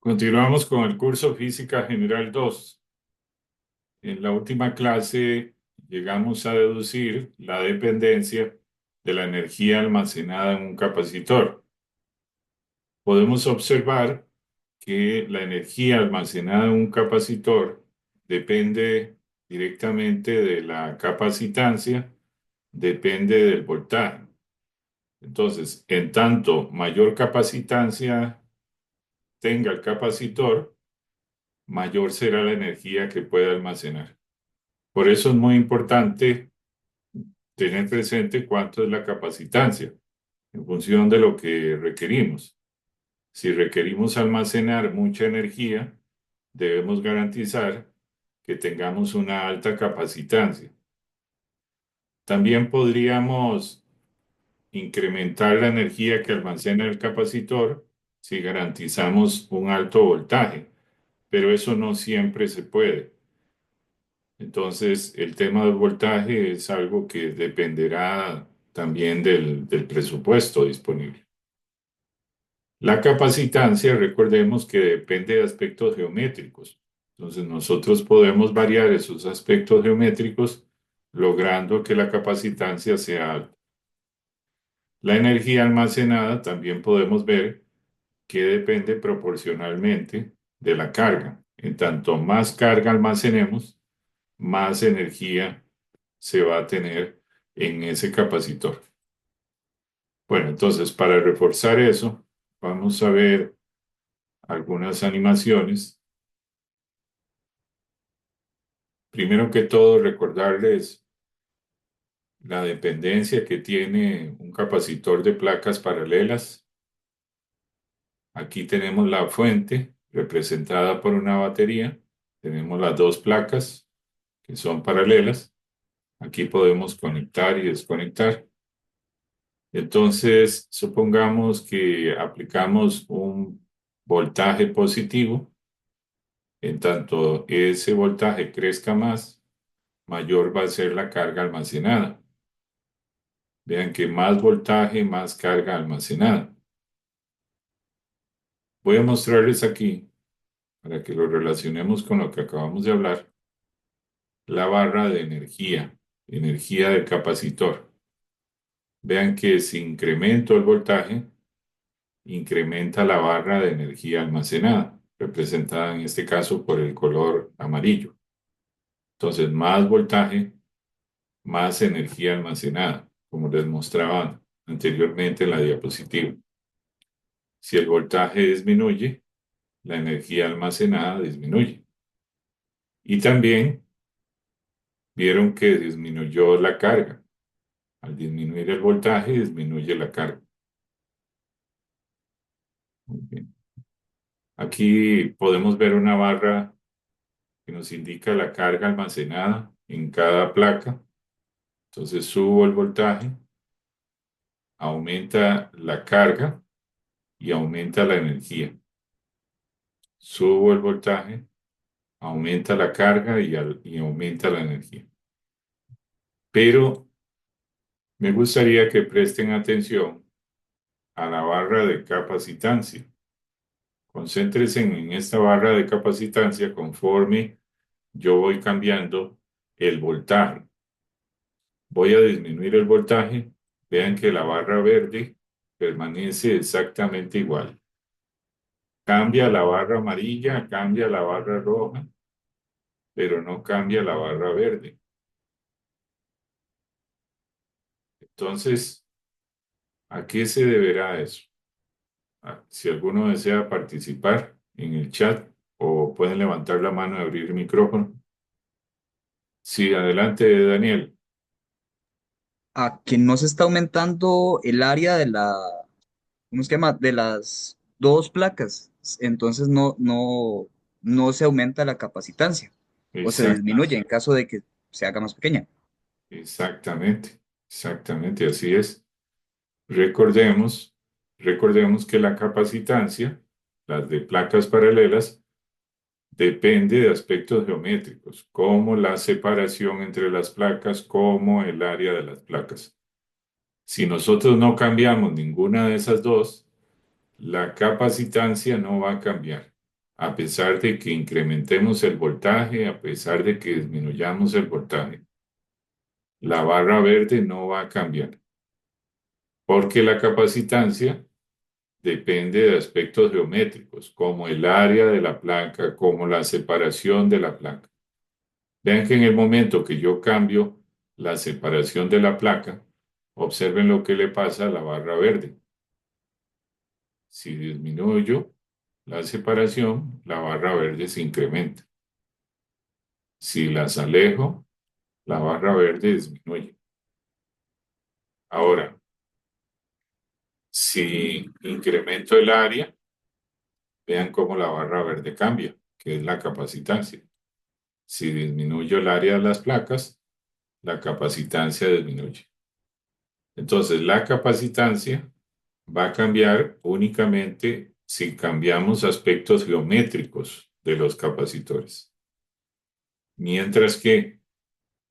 Continuamos con el curso Física General 2. En la última clase llegamos a deducir la dependencia de la energía almacenada en un capacitor. Podemos observar que la energía almacenada en un capacitor depende directamente de la capacitancia, depende del voltaje. Entonces, en tanto mayor capacitancia tenga el capacitor, mayor será la energía que puede almacenar. Por eso es muy importante tener presente cuánto es la capacitancia en función de lo que requerimos. Si requerimos almacenar mucha energía, debemos garantizar que tengamos una alta capacitancia. También podríamos incrementar la energía que almacena el capacitor si garantizamos un alto voltaje, pero eso no siempre se puede. Entonces, el tema del voltaje es algo que dependerá también del presupuesto disponible. La capacitancia, recordemos que depende de aspectos geométricos. Entonces, nosotros podemos variar esos aspectos geométricos logrando que la capacitancia sea alta. La energía almacenada también podemos ver que depende proporcionalmente de la carga. En tanto más carga almacenemos, más energía se va a tener en ese capacitor. Bueno, entonces para reforzar eso, vamos a ver algunas animaciones. Primero que todo, recordarles la dependencia que tiene un capacitor de placas paralelas. Aquí tenemos la fuente representada por una batería. Tenemos las dos placas que son paralelas. Aquí podemos conectar y desconectar. Entonces, supongamos que aplicamos un voltaje positivo. En tanto ese voltaje crezca más, mayor va a ser la carga almacenada. Vean que más voltaje, más carga almacenada. Voy a mostrarles aquí, para que lo relacionemos con lo que acabamos de hablar, la barra de energía, energía del capacitor. Vean que si incremento el voltaje, incrementa la barra de energía almacenada, representada en este caso por el color amarillo. Entonces, más voltaje, más energía almacenada, como les mostraba anteriormente en la diapositiva. Si el voltaje disminuye, la energía almacenada disminuye. Y también vieron que disminuyó la carga. Al disminuir el voltaje, disminuye la carga. Muy bien. Aquí podemos ver una barra que nos indica la carga almacenada en cada placa. Entonces subo el voltaje, aumenta la carga y aumenta la energía. Subo el voltaje, aumenta la carga y aumenta la energía. Pero me gustaría que presten atención a la barra de capacitancia. Concéntrense en esta barra de capacitancia conforme yo voy cambiando el voltaje. Voy a disminuir el voltaje. Vean que la barra verde permanece exactamente igual. Cambia la barra amarilla, cambia la barra roja, pero no cambia la barra verde. Entonces, ¿a qué se deberá eso? Si alguno desea participar en el chat o pueden levantar la mano y abrir el micrófono. Sí, adelante, Daniel. A que no se está aumentando el área de ¿cómo se llama? De las dos placas. Entonces no se aumenta la capacitancia o se Exacta, disminuye en caso de que se haga más pequeña. exactamente, exactamente, así es. Recordemos, recordemos que la capacitancia, las de placas paralelas, depende de aspectos geométricos, como la separación entre las placas, como el área de las placas. Si nosotros no cambiamos ninguna de esas dos, la capacitancia no va a cambiar. a pesar de que incrementemos el voltaje, a pesar de que disminuyamos el voltaje, la barra verde no va a cambiar, porque la capacitancia depende de aspectos geométricos, como el área de la placa, como la separación de la placa. Vean que en el momento que yo cambio la separación de la placa, observen lo que le pasa a la barra verde. Si disminuyo la separación, la barra verde se incrementa. Si las alejo, la barra verde disminuye. Ahora, si incremento el área, vean cómo la barra verde cambia, que es la capacitancia. Si disminuyo el área de las placas, la capacitancia disminuye. Entonces, la capacitancia va a cambiar únicamente si cambiamos aspectos geométricos de los capacitores. Mientras que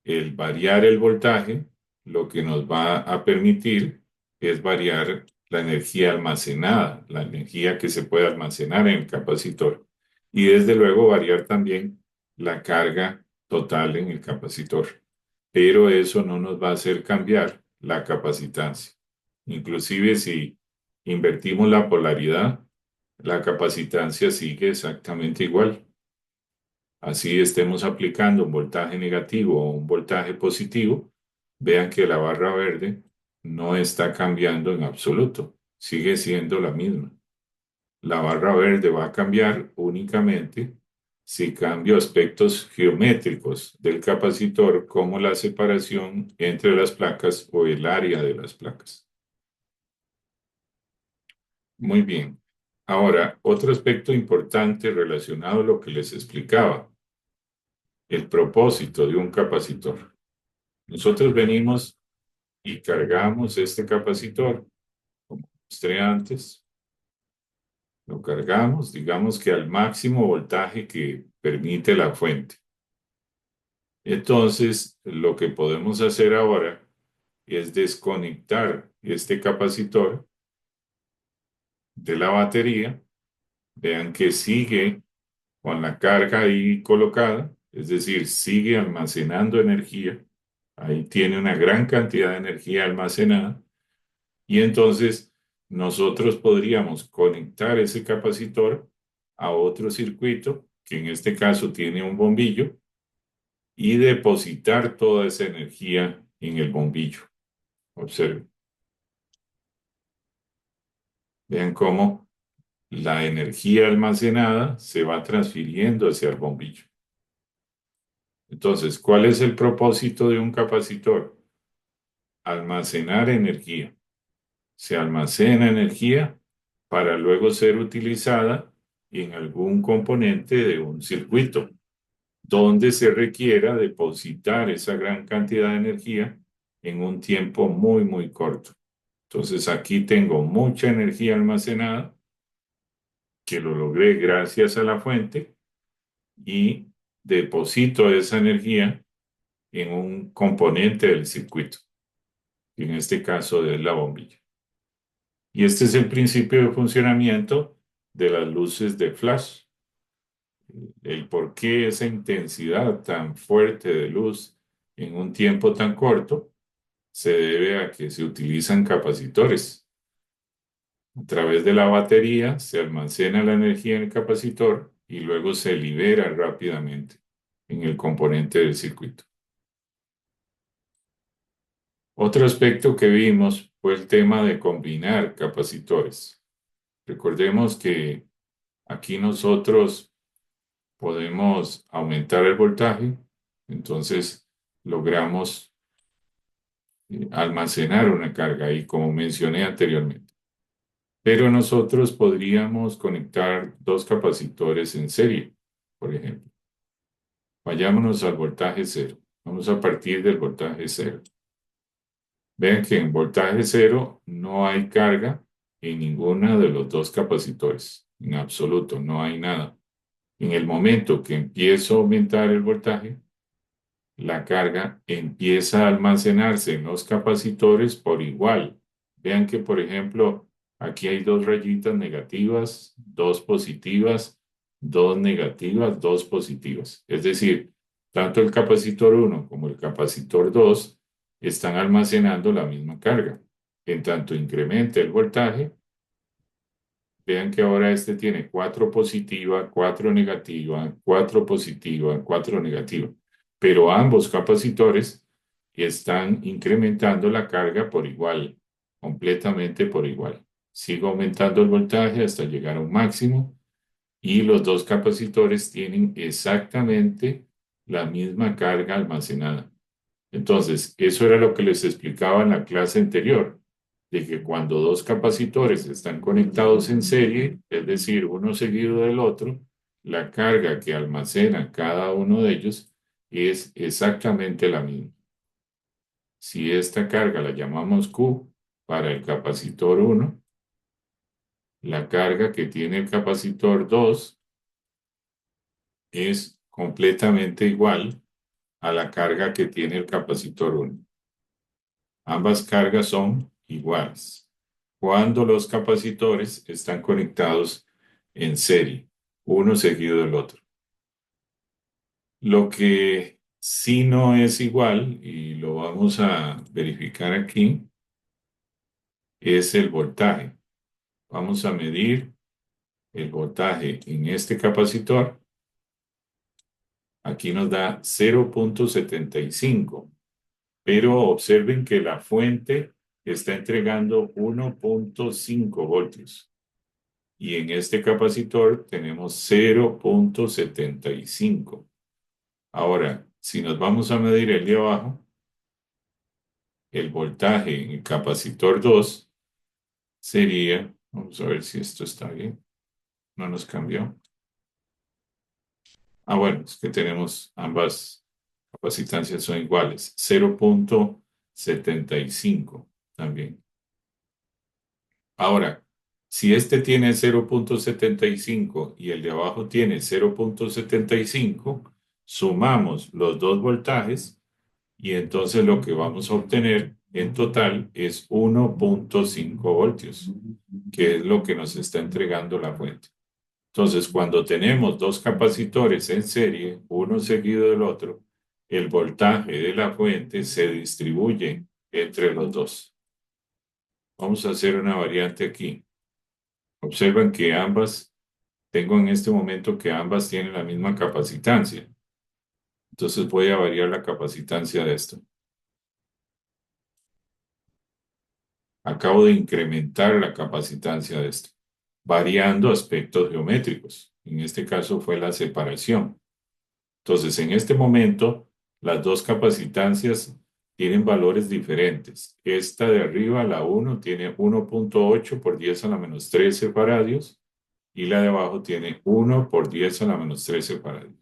el variar el voltaje lo que nos va a permitir es variar la energía almacenada, la energía que se puede almacenar en el capacitor. Y desde luego variar también la carga total en el capacitor. Pero eso no nos va a hacer cambiar la capacitancia. Inclusive si invertimos la polaridad, la capacitancia sigue exactamente igual. Así estemos aplicando un voltaje negativo o un voltaje positivo, vean que la barra verde no está cambiando en absoluto, sigue siendo la misma. La barra verde va a cambiar únicamente si cambio aspectos geométricos del capacitor, como la separación entre las placas o el área de las placas. Muy bien. Ahora, otro aspecto importante relacionado a lo que les explicaba, el propósito de un capacitor. Nosotros venimos y cargamos este capacitor, como mostré antes, lo cargamos, digamos que al máximo voltaje que permite la fuente. Entonces, lo que podemos hacer ahora es desconectar este capacitor de la batería. Vean que sigue con la carga ahí colocada, es decir, sigue almacenando energía. Ahí tiene una gran cantidad de energía almacenada. Y entonces nosotros podríamos conectar ese capacitor a otro circuito, que en este caso tiene un bombillo, y depositar toda esa energía en el bombillo. Observen. Vean cómo la energía almacenada se va transfiriendo hacia el bombillo. Entonces, ¿cuál es el propósito de un capacitor? Almacenar energía. Se almacena energía para luego ser utilizada en algún componente de un circuito, donde se requiera depositar esa gran cantidad de energía en un tiempo muy, muy corto. Entonces aquí tengo mucha energía almacenada, que lo logré gracias a la fuente, y deposito esa energía en un componente del circuito, en este caso es la bombilla. Y este es el principio de funcionamiento de las luces de flash. El por qué esa intensidad tan fuerte de luz en un tiempo tan corto se debe a que se utilizan capacitores. A través de la batería se almacena la energía en el capacitor y luego se libera rápidamente en el componente del circuito. Otro aspecto que vimos fue el tema de combinar capacitores. Recordemos que aquí nosotros podemos aumentar el voltaje, entonces logramos almacenar una carga ahí, como mencioné anteriormente. Pero nosotros podríamos conectar dos capacitores en serie, por ejemplo. Vayámonos al voltaje cero. Vamos a partir del voltaje cero. Vean que en voltaje cero no hay carga en ninguno de los dos capacitores. En absoluto, no hay nada. En el momento que empiezo a aumentar el voltaje, la carga empieza a almacenarse en los capacitores por igual. Vean que, por ejemplo, aquí hay dos rayitas negativas, dos positivas dos negativas, dos positivas. Es decir, tanto el capacitor 1 como el capacitor 2 están almacenando la misma carga. En tanto incrementa el voltaje, vean que ahora este tiene 4 positiva, 4 negativa, 4 positiva, 4 negativa. Pero ambos capacitores están incrementando la carga por igual, completamente por igual. Sigo aumentando el voltaje hasta llegar a un máximo y los dos capacitores tienen exactamente la misma carga almacenada. Entonces, eso era lo que les explicaba en la clase anterior, de que cuando dos capacitores están conectados en serie, es decir, uno seguido del otro, la carga que almacena cada uno de ellos es exactamente la misma. Si esta carga la llamamos Q para el capacitor 1, la carga que tiene el capacitor 2 es completamente igual a la carga que tiene el capacitor 1. Ambas cargas son iguales cuando los capacitores están conectados en serie, uno seguido del otro. Lo que sí no es igual, y lo vamos a verificar aquí, es el voltaje. Vamos a medir el voltaje en este capacitor. Aquí nos da 0,75. Pero observen que la fuente está entregando 1,5 voltios y en este capacitor tenemos 0,75. Ahora, si nos vamos a medir el de abajo, el voltaje en el capacitor 2 sería, vamos a ver si esto está bien, no nos cambió. Ah, bueno, es que tenemos ambas capacitancias son iguales, 0,75 también. Ahora, si este tiene 0,75 y el de abajo tiene 0,75, sumamos los dos voltajes y entonces lo que vamos a obtener en total es 1,5 voltios, que es lo que nos está entregando la fuente. Entonces, cuando tenemos dos capacitores en serie, uno seguido del otro, el voltaje de la fuente se distribuye entre los dos. Vamos a hacer una variante aquí. Observan que ambas, tengo en este momento que ambas tienen la misma capacitancia. Entonces voy a variar la capacitancia de esto. Acabo de incrementar la capacitancia de esto, variando aspectos geométricos. En este caso fue la separación. Entonces, en este momento, las dos capacitancias tienen valores diferentes. Esta de arriba, la 1, tiene 1,8 por 10 a la menos 13 faradios y la de abajo tiene 1 por 10 a la menos 13 faradios.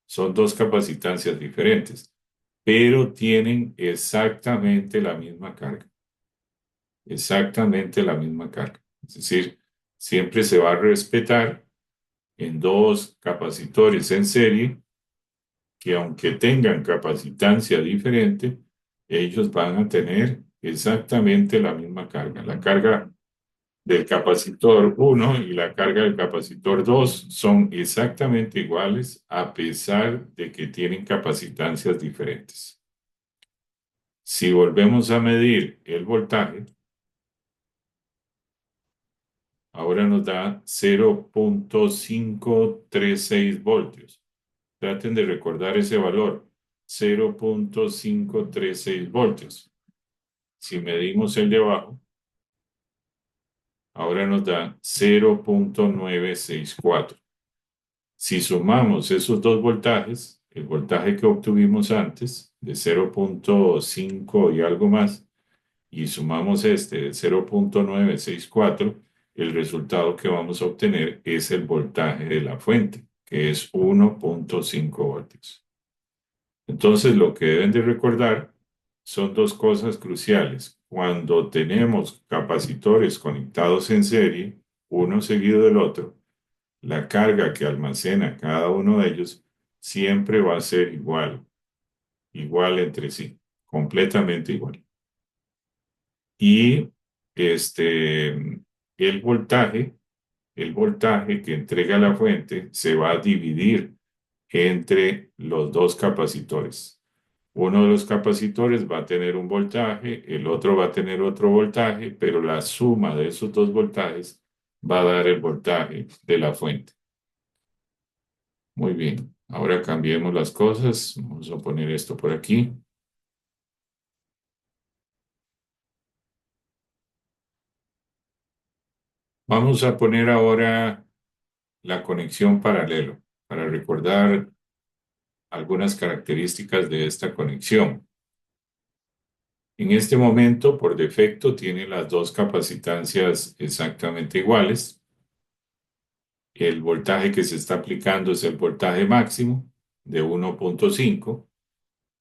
Son dos capacitancias diferentes, pero tienen exactamente la misma carga. Exactamente la misma carga. Es decir, siempre se va a respetar en dos capacitores en serie que aunque tengan capacitancia diferente, ellos van a tener exactamente la misma carga. La carga del capacitor 1 y la carga del capacitor 2 son exactamente iguales a pesar de que tienen capacitancias diferentes. Si volvemos a medir el voltaje, ahora nos da 0,536 voltios. Traten de recordar ese valor, 0,536 voltios. Si medimos el de abajo, ahora nos da 0,964. Si sumamos esos dos voltajes, el voltaje que obtuvimos antes de 0,5 y algo más, y sumamos este de 0,964, el resultado que vamos a obtener es el voltaje de la fuente, que es 1,5 voltios. Entonces, lo que deben de recordar son dos cosas cruciales. Cuando tenemos capacitores conectados en serie, uno seguido del otro, la carga que almacena cada uno de ellos siempre va a ser igual, igual entre sí, completamente igual. Y el voltaje el voltaje que entrega la fuente se va a dividir entre los dos capacitores. Uno de los capacitores va a tener un voltaje, el otro va a tener otro voltaje, pero la suma de esos dos voltajes va a dar el voltaje de la fuente. Muy bien, ahora cambiemos las cosas. Vamos a poner esto por aquí. Vamos a poner ahora la conexión paralelo para recordar algunas características de esta conexión. En este momento, por defecto, tiene las dos capacitancias exactamente iguales. El voltaje que se está aplicando es el voltaje máximo de 1.5.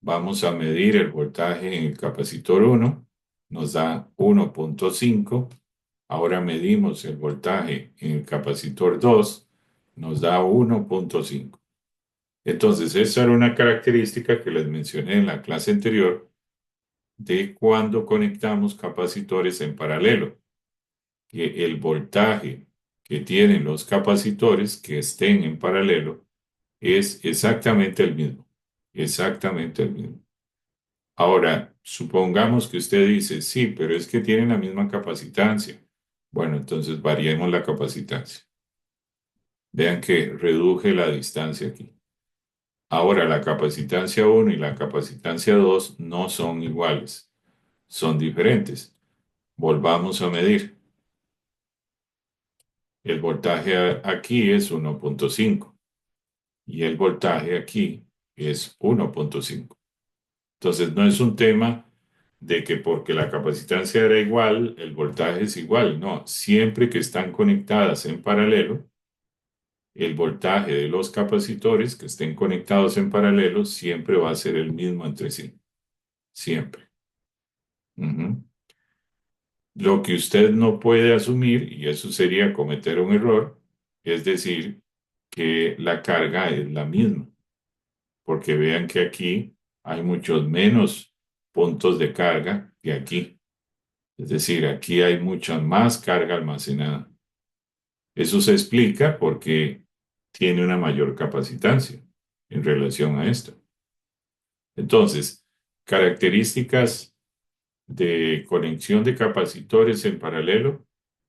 Vamos a medir el voltaje en el capacitor 1, nos da 1.5. Ahora medimos el voltaje en el capacitor 2, nos da 1.5. Entonces, esa era una característica que les mencioné en la clase anterior de cuando conectamos capacitores en paralelo, que el voltaje que tienen los capacitores que estén en paralelo es exactamente el mismo, exactamente el mismo. Ahora, supongamos que usted dice, sí, pero es que tienen la misma capacitancia. Bueno, entonces variemos la capacitancia. Vean que reduje la distancia aquí. Ahora, la capacitancia 1 y la capacitancia 2 no son iguales, son diferentes. Volvamos a medir. El voltaje aquí es 1.5 y el voltaje aquí es 1.5. Entonces, no es un tema de que porque la capacitancia era igual, el voltaje es igual. No, siempre que están conectadas en paralelo, el voltaje de los capacitores que estén conectados en paralelo siempre va a ser el mismo entre sí. Siempre. Ujú. Lo que usted no puede asumir, y eso sería cometer un error, es decir, que la carga es la misma, porque vean que aquí hay muchos menos puntos de carga que aquí. Es decir, aquí hay mucha más carga almacenada. Eso se explica porque tiene una mayor capacitancia en relación a esto. Entonces, características de conexión de capacitores en paralelo,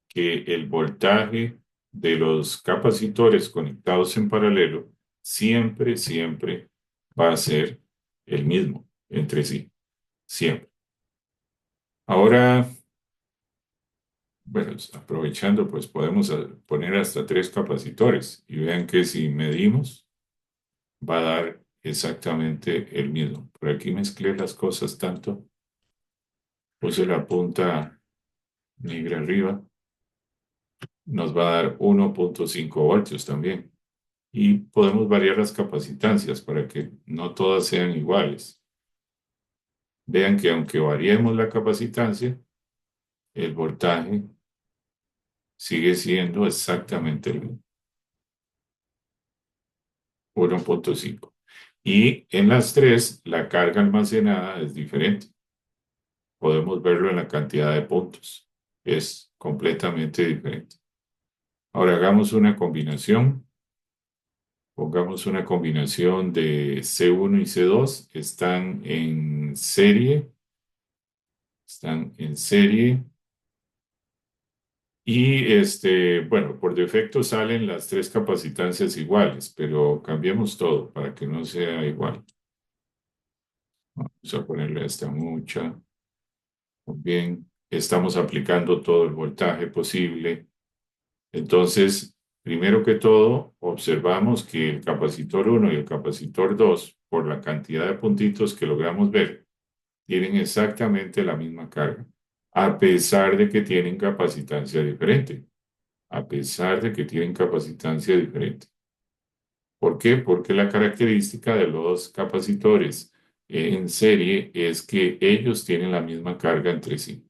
que el voltaje de los capacitores conectados en paralelo siempre, siempre va a ser el mismo entre sí, siempre. Ahora, bueno, aprovechando, pues podemos poner hasta tres capacitores y vean que si medimos va a dar exactamente el mismo. Por aquí mezclé las cosas tanto, puse la punta negra arriba, nos va a dar 1.5 voltios también. Y podemos variar las capacitancias para que no todas sean iguales. Vean que aunque variemos la capacitancia, el voltaje sigue siendo exactamente el mismo, 1.5. Y en las tres, la carga almacenada es diferente. Podemos verlo en la cantidad de puntos. Es completamente diferente. Ahora hagamos una combinación. Pongamos una combinación de C1 y C2. Están en serie. Y bueno, por defecto salen las tres capacitancias iguales, pero cambiemos todo para que no sea igual. Vamos a ponerle esta mucha. Muy bien. Estamos aplicando todo el voltaje posible. Entonces, primero que todo, observamos que el capacitor 1 y el capacitor 2, por la cantidad de puntitos que logramos ver, tienen exactamente la misma carga, a pesar de que tienen capacitancia diferente. A pesar de que tienen capacitancia diferente. ¿Por qué? Porque la característica de los capacitores en serie es que ellos tienen la misma carga entre sí.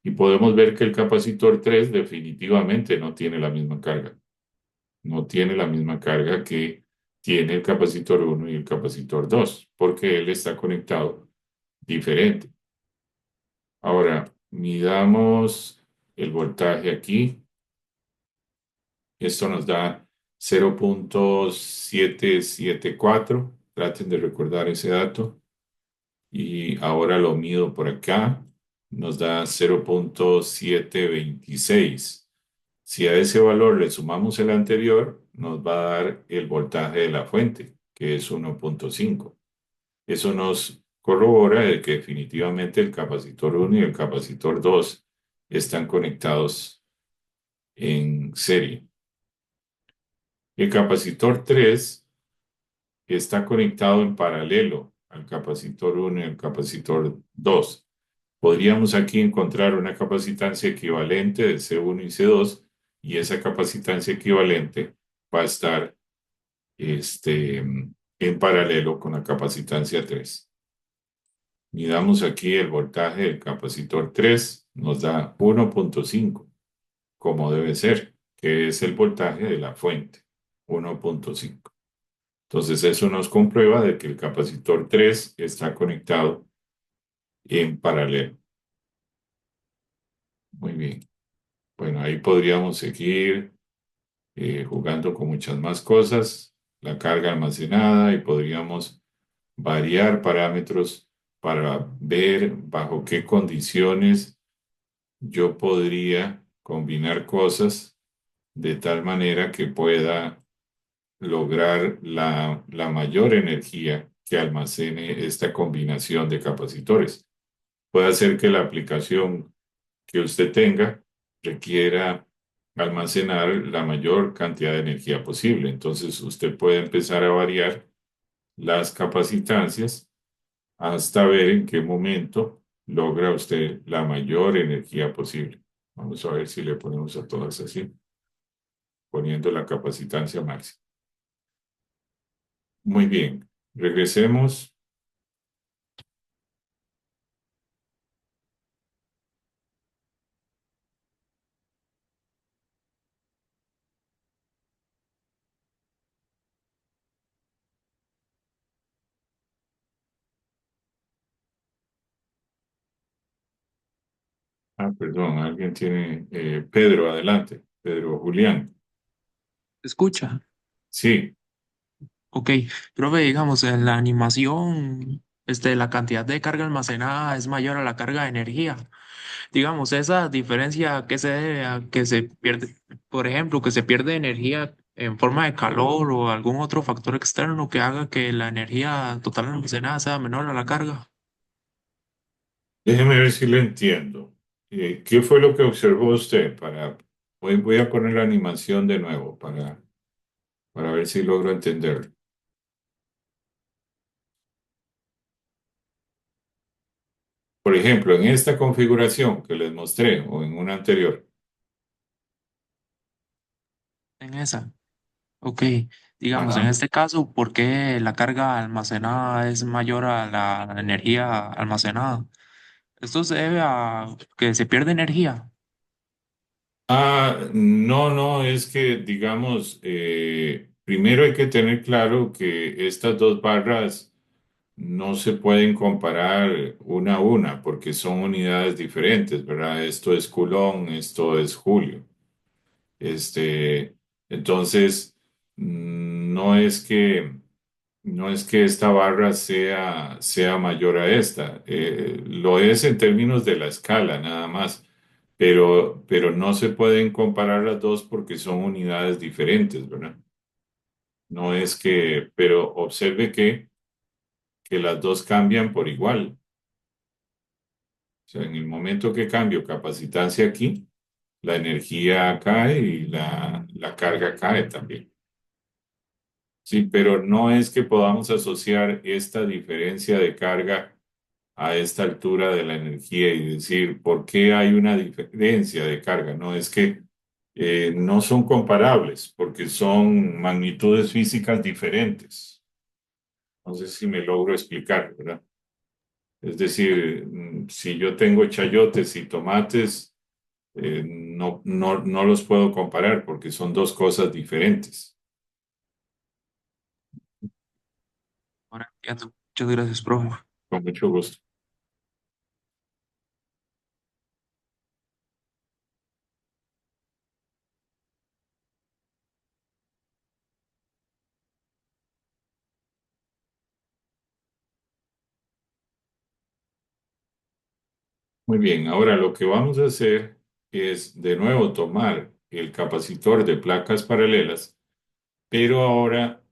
Y podemos ver que el capacitor 3 definitivamente no tiene la misma carga. No tiene la misma carga que tiene el capacitor 1 y el capacitor 2, porque él está conectado diferente. Ahora, midamos el voltaje aquí. Esto nos da 0.774. Traten de recordar ese dato. Y ahora lo mido por acá. Nos da 0.726. Si a ese valor le sumamos el anterior, nos va a dar el voltaje de la fuente, que es 1.5. Eso nos corrobora de que definitivamente el capacitor 1 y el capacitor 2 están conectados en serie. El capacitor 3 está conectado en paralelo al capacitor 1 y al capacitor 2. Podríamos aquí encontrar una capacitancia equivalente de C1 y C2 y esa capacitancia equivalente va a estar en paralelo con la capacitancia 3. Midamos aquí el voltaje del capacitor 3, nos da 1.5, como debe ser, que es el voltaje de la fuente, 1.5. Entonces eso nos comprueba de que el capacitor 3 está conectado en paralelo. Muy bien. Bueno, ahí podríamos seguir jugando con muchas más cosas, la carga almacenada y podríamos variar parámetros para ver bajo qué condiciones yo podría combinar cosas de tal manera que pueda lograr la mayor energía que almacene esta combinación de capacitores. Puede hacer que la aplicación que usted tenga requiera almacenar la mayor cantidad de energía posible. Entonces usted puede empezar a variar las capacitancias hasta ver en qué momento logra usted la mayor energía posible. Vamos a ver si le ponemos a todas así, poniendo la capacitancia máxima. Muy bien, regresemos. Ah, perdón, alguien tiene, Pedro, adelante, Pedro Julián. Escucha, Sí, ok, profe, digamos, en la animación, la cantidad de carga almacenada es mayor a la carga de energía. Digamos, esa diferencia que se debe a que se pierde, por ejemplo, que se pierde energía en forma de calor o algún otro factor externo que haga que la energía total almacenada sea menor a la carga. déjeme ver si le entiendo. ¿Qué fue lo que observó usted? Voy a poner la animación de nuevo para ver si logro entender. Por ejemplo, en esta configuración que les mostré o en una anterior. En esa, ok, digamos, en Ajá. este caso, ¿por qué la carga almacenada es mayor a la energía almacenada? Esto se debe a que se pierde energía. No, no, es que, digamos, primero hay que tener claro que estas dos barras no se pueden comparar una a una porque son unidades diferentes, ¿verdad? Esto es Coulomb, esto es Julio. Este, entonces, no es que esta barra sea mayor a esta. Lo es en términos de la escala, nada más. Pero no se pueden comparar las dos porque son unidades diferentes, ¿verdad? No es que, pero observe que las dos cambian por igual. O sea, en el momento que cambio capacitancia aquí, la energía cae y la carga cae también. Sí, pero no es que podamos asociar esta diferencia de carga a esta altura de la energía y decir, ¿por qué hay una diferencia de carga? No es que no son comparables, porque son magnitudes físicas diferentes. No sé si me logro explicar, ¿verdad? Es decir, si yo tengo chayotes y tomates, no los puedo comparar porque son dos cosas diferentes. Ahora entiendo. Muchas gracias, profe. Con mucho gusto. Muy bien, ahora lo que vamos a hacer es de nuevo tomar el capacitor de placas paralelas, pero ahora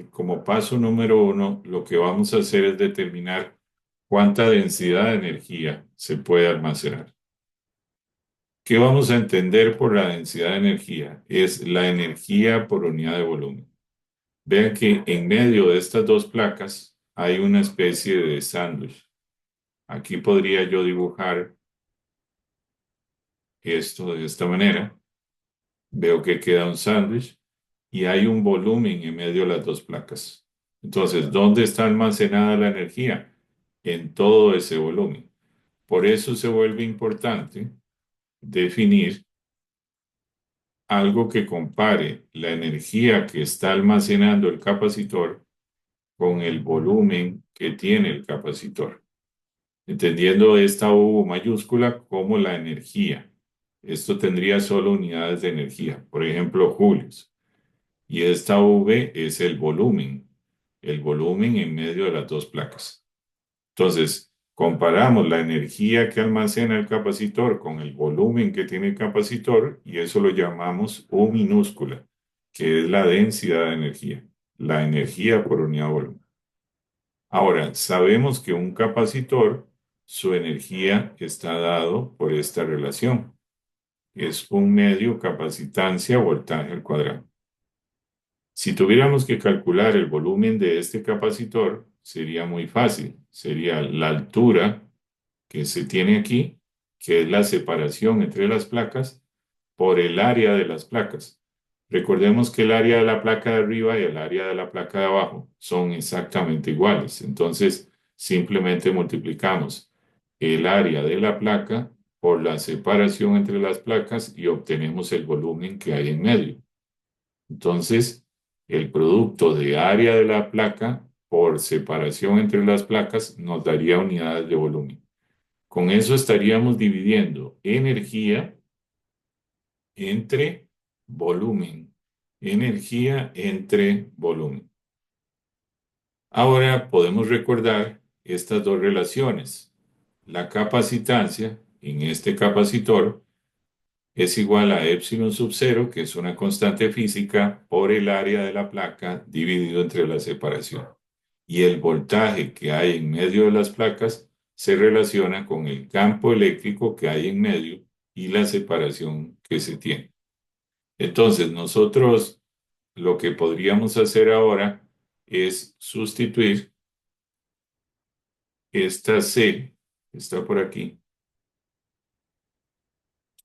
como paso número uno, lo que vamos a hacer es determinar cuánta densidad de energía se puede almacenar. ¿Qué vamos a entender por la densidad de energía? Es la energía por unidad de volumen. Vean que en medio de estas dos placas hay una especie de sándwich. Aquí podría yo dibujar esto de esta manera. Veo que queda un sándwich y hay un volumen en medio de las dos placas. Entonces, ¿dónde está almacenada la energía? En todo ese volumen. Por eso se vuelve importante definir algo que compare la energía que está almacenando el capacitor con el volumen que tiene el capacitor, entendiendo esta U mayúscula como la energía. Esto tendría solo unidades de energía, por ejemplo, julios. Y esta V es el volumen en medio de las dos placas. Entonces, comparamos la energía que almacena el capacitor con el volumen que tiene el capacitor y eso lo llamamos U minúscula, que es la densidad de energía, la energía por unidad de volumen. Ahora, sabemos que un capacitor, su energía está dado por esta relación. Es un medio capacitancia voltaje al cuadrado. Si tuviéramos que calcular el volumen de este capacitor, sería muy fácil. Sería la altura que se tiene aquí, que es la separación entre las placas, por el área de las placas. Recordemos que el área de la placa de arriba y el área de la placa de abajo son exactamente iguales. Entonces, simplemente multiplicamos el área de la placa por la separación entre las placas y obtenemos el volumen que hay en medio. Entonces, el producto de área de la placa por separación entre las placas nos daría unidades de volumen. Con eso estaríamos dividiendo energía entre volumen. Energía entre volumen. Ahora podemos recordar estas dos relaciones. La capacitancia en este capacitor es igual a epsilon sub cero, que es una constante física, por el área de la placa dividido entre la separación. Y el voltaje que hay en medio de las placas se relaciona con el campo eléctrico que hay en medio y la separación que se tiene. Entonces, nosotros lo que podríamos hacer ahora es sustituir esta C, que está por aquí,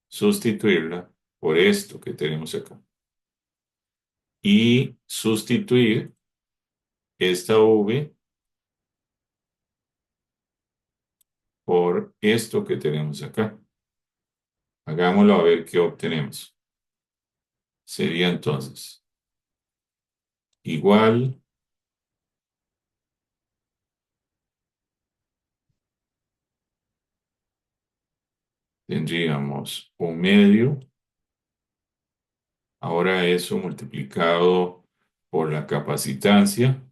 sustituirla por esto que tenemos acá. Y sustituir esta V por esto que tenemos acá. Hagámoslo a ver qué obtenemos. Sería entonces igual, tendríamos un medio, ahora eso multiplicado por la capacitancia,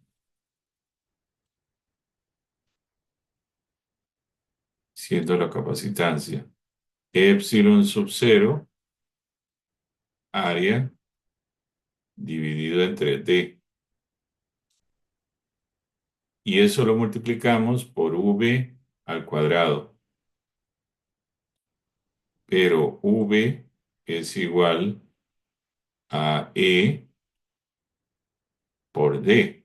siendo la capacitancia epsilon sub cero, área dividido entre D. Y eso lo multiplicamos por V al cuadrado. Pero V es igual a E por D.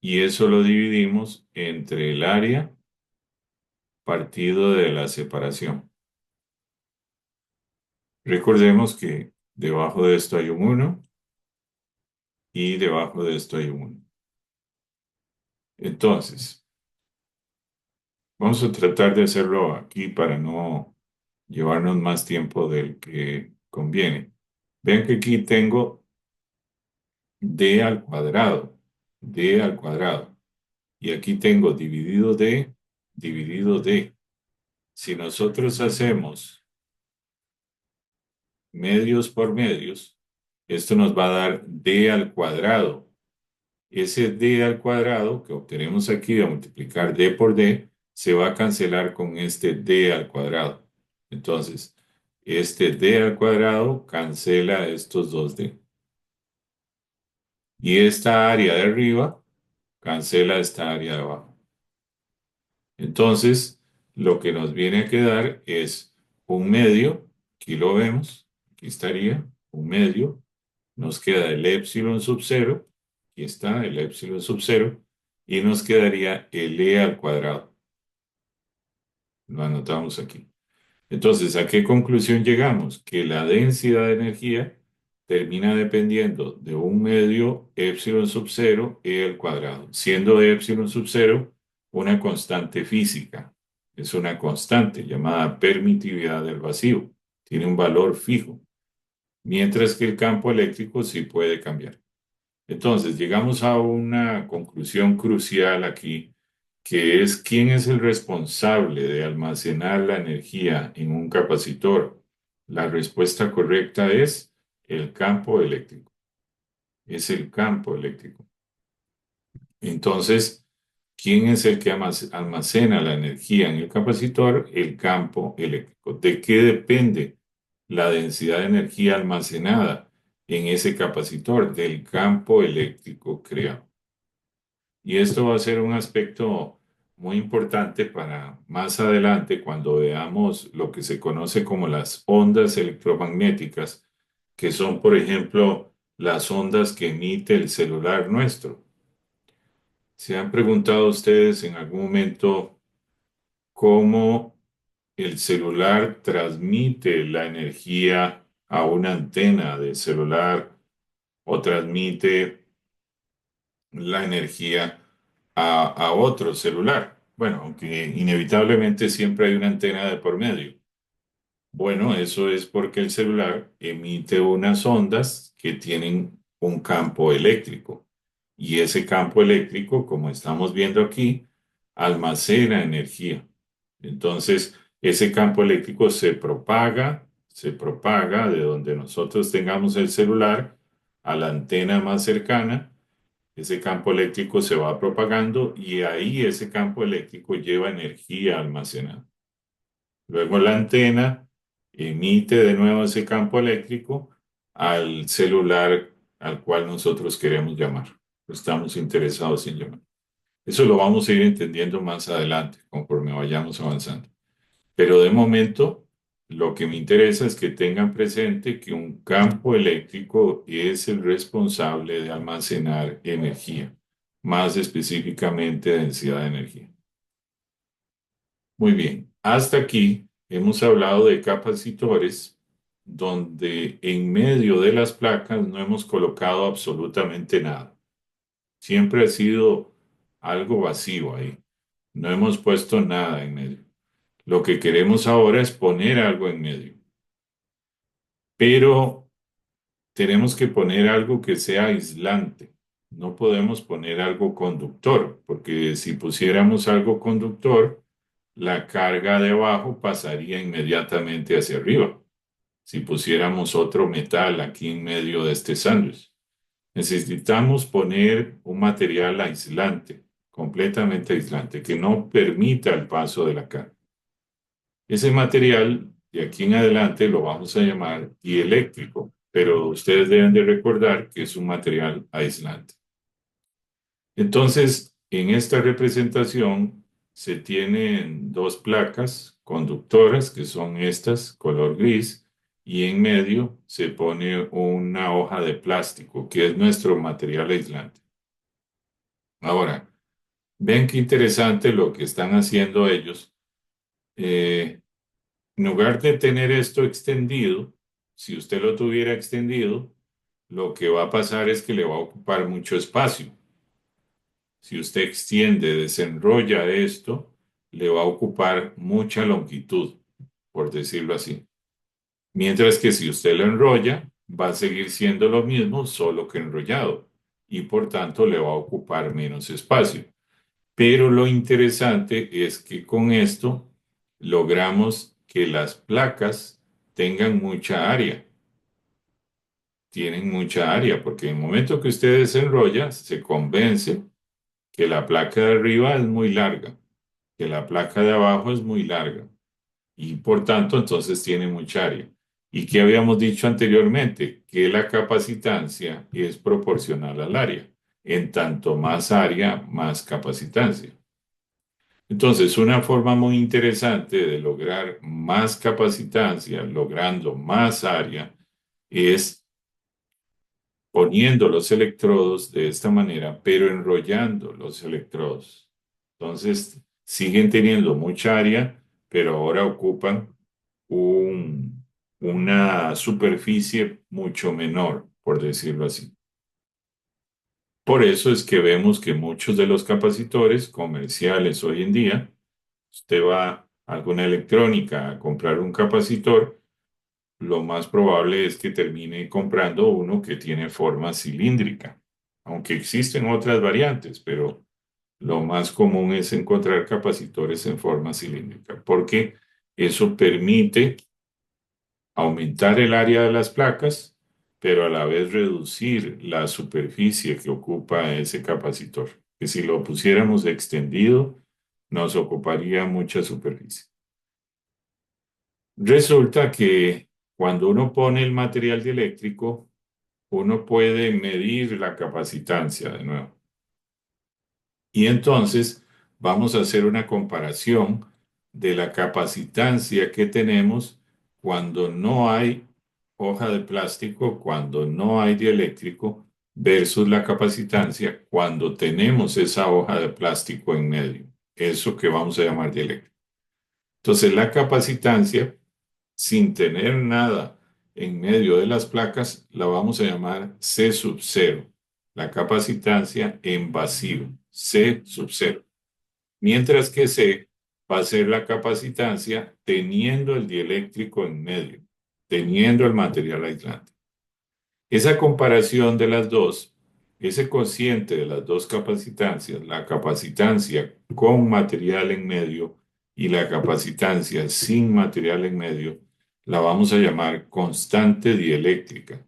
Y eso lo dividimos entre el área partido de la separación. Recordemos que debajo de esto hay un 1 y debajo de esto hay un 1. Entonces, vamos a tratar de hacerlo aquí para no llevarnos más tiempo del que conviene. Vean que aquí tengo D al cuadrado, D al cuadrado. Y aquí tengo dividido D, dividido D. Si nosotros hacemos medios por medios, esto nos va a dar D al cuadrado. ese D al cuadrado que obtenemos aquí a multiplicar D por D se va a cancelar con este D al cuadrado. Entonces, este D al cuadrado cancela estos dos D. Y esta área de arriba cancela esta área de abajo. Entonces, lo que nos viene a quedar es un medio, aquí lo vemos, aquí estaría, un medio, nos queda el épsilon sub cero, aquí está el épsilon sub cero, y nos quedaría el E al cuadrado. Lo anotamos aquí. Entonces, ¿a qué conclusión llegamos? Que la densidad de energía termina dependiendo de un medio épsilon sub cero E al cuadrado, siendo épsilon sub cero una constante física. Es una constante llamada permitividad del vacío. Tiene un valor fijo, mientras que el campo eléctrico sí puede cambiar. Entonces, llegamos a una conclusión crucial aquí, que es quién es el responsable de almacenar la energía en un capacitor. La respuesta correcta es el campo eléctrico. Es el campo eléctrico. Entonces, ¿quién es el que almacena la energía en el capacitor? El campo eléctrico. ¿De qué depende la densidad de energía almacenada en ese capacitor? Del campo eléctrico creado. Y esto va a ser un aspecto muy importante para más adelante cuando veamos lo que se conoce como las ondas electromagnéticas, que son, por ejemplo, las ondas que emite el celular nuestro. ¿Se han preguntado ustedes en algún momento cómo el celular transmite la energía a una antena de celular o transmite la energía a otro celular? Bueno, aunque inevitablemente siempre hay una antena de por medio. Bueno, eso es porque el celular emite unas ondas que tienen un campo eléctrico. Y ese campo eléctrico, como estamos viendo aquí, almacena energía. Entonces, ese campo eléctrico se propaga de donde nosotros tengamos el celular a la antena más cercana. Ese campo eléctrico se va propagando y ahí ese campo eléctrico lleva energía almacenada. Luego la antena emite de nuevo ese campo eléctrico al celular al cual nosotros queremos llamar. Estamos interesados en llamar. Eso lo vamos a ir entendiendo más adelante conforme vayamos avanzando. Pero de momento, lo que me interesa es que tengan presente que un campo eléctrico es el responsable de almacenar energía, más específicamente densidad de energía. Muy bien, hasta aquí hemos hablado de capacitores donde en medio de las placas no hemos colocado absolutamente nada. Siempre ha sido algo vacío ahí. No hemos puesto nada en medio. Lo que queremos ahora es poner algo en medio. Pero tenemos que poner algo que sea aislante. No podemos poner algo conductor, porque si pusiéramos algo conductor, la carga de abajo pasaría inmediatamente hacia arriba. Si pusiéramos otro metal aquí en medio de este sándwich, necesitamos poner un material aislante, completamente aislante, que no permita el paso de la carga. Ese material, de aquí en adelante, lo vamos a llamar dieléctrico, pero ustedes deben de recordar que es un material aislante. Entonces, en esta representación se tienen dos placas conductoras, que son estas, color gris, y en medio se pone una hoja de plástico, que es nuestro material aislante. Ahora, ven qué interesante lo que están haciendo ellos. En lugar de tener esto extendido, si usted lo tuviera extendido, lo que va a pasar es que le va a ocupar mucho espacio. Si usted extiende, desenrolla esto, le va a ocupar mucha longitud, por decirlo así. Mientras que si usted lo enrolla, va a seguir siendo lo mismo, solo que enrollado, y por tanto le va a ocupar menos espacio. Pero lo interesante es que con esto logramos que las placas tengan mucha área. tienen mucha área, porque en el momento que usted desenrolla, se convence que la placa de arriba es muy larga, que la placa de abajo es muy larga y por tanto entonces tiene mucha área. ¿Y qué habíamos dicho anteriormente? Que la capacitancia es proporcional al área. En tanto más área, más capacitancia. Entonces, una forma muy interesante de lograr más capacitancia, logrando más área, es poniendo los electrodos de esta manera, pero enrollando los electrodos. Entonces, siguen teniendo mucha área, pero ahora ocupan una superficie mucho menor, por decirlo así. Por eso es que vemos que muchos de los capacitores comerciales hoy en día, usted va a alguna electrónica a comprar un capacitor, lo más probable es que termine comprando uno que tiene forma cilíndrica, aunque existen otras variantes, pero lo más común es encontrar capacitores en forma cilíndrica, porque eso permite aumentar el área de las placas, pero a la vez reducir la superficie que ocupa ese capacitor, que si lo pusiéramos extendido, nos ocuparía mucha superficie. Resulta que cuando uno pone el material dieléctrico, uno puede medir la capacitancia de nuevo. Y entonces vamos a hacer una comparación de la capacitancia que tenemos cuando no hay hoja de plástico, cuando no hay dieléctrico, versus la capacitancia cuando tenemos esa hoja de plástico en medio. Eso que vamos a llamar dieléctrico. Entonces la capacitancia, sin tener nada en medio de las placas, la vamos a llamar C sub 0. La capacitancia en vacío, C sub 0. Mientras que C va a ser la capacitancia teniendo el dieléctrico en medio, teniendo el material aislante. Esa comparación de las dos, ese cociente de las dos capacitancias, la capacitancia con material en medio y la capacitancia sin material en medio, la vamos a llamar constante dieléctrica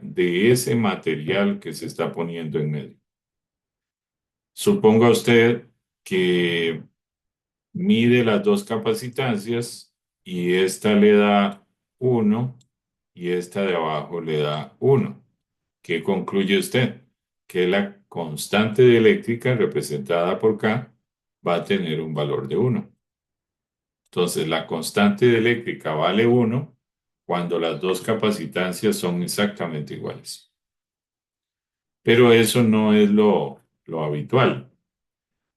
de ese material que se está poniendo en medio. Suponga usted que mide las dos capacitancias y esta le da 1 y esta de abajo le da 1. ¿Qué concluye usted? Que la constante dieléctrica representada por K va a tener un valor de 1. Entonces, la constante dieléctrica vale 1 cuando las dos capacitancias son exactamente iguales. Pero eso no es lo habitual.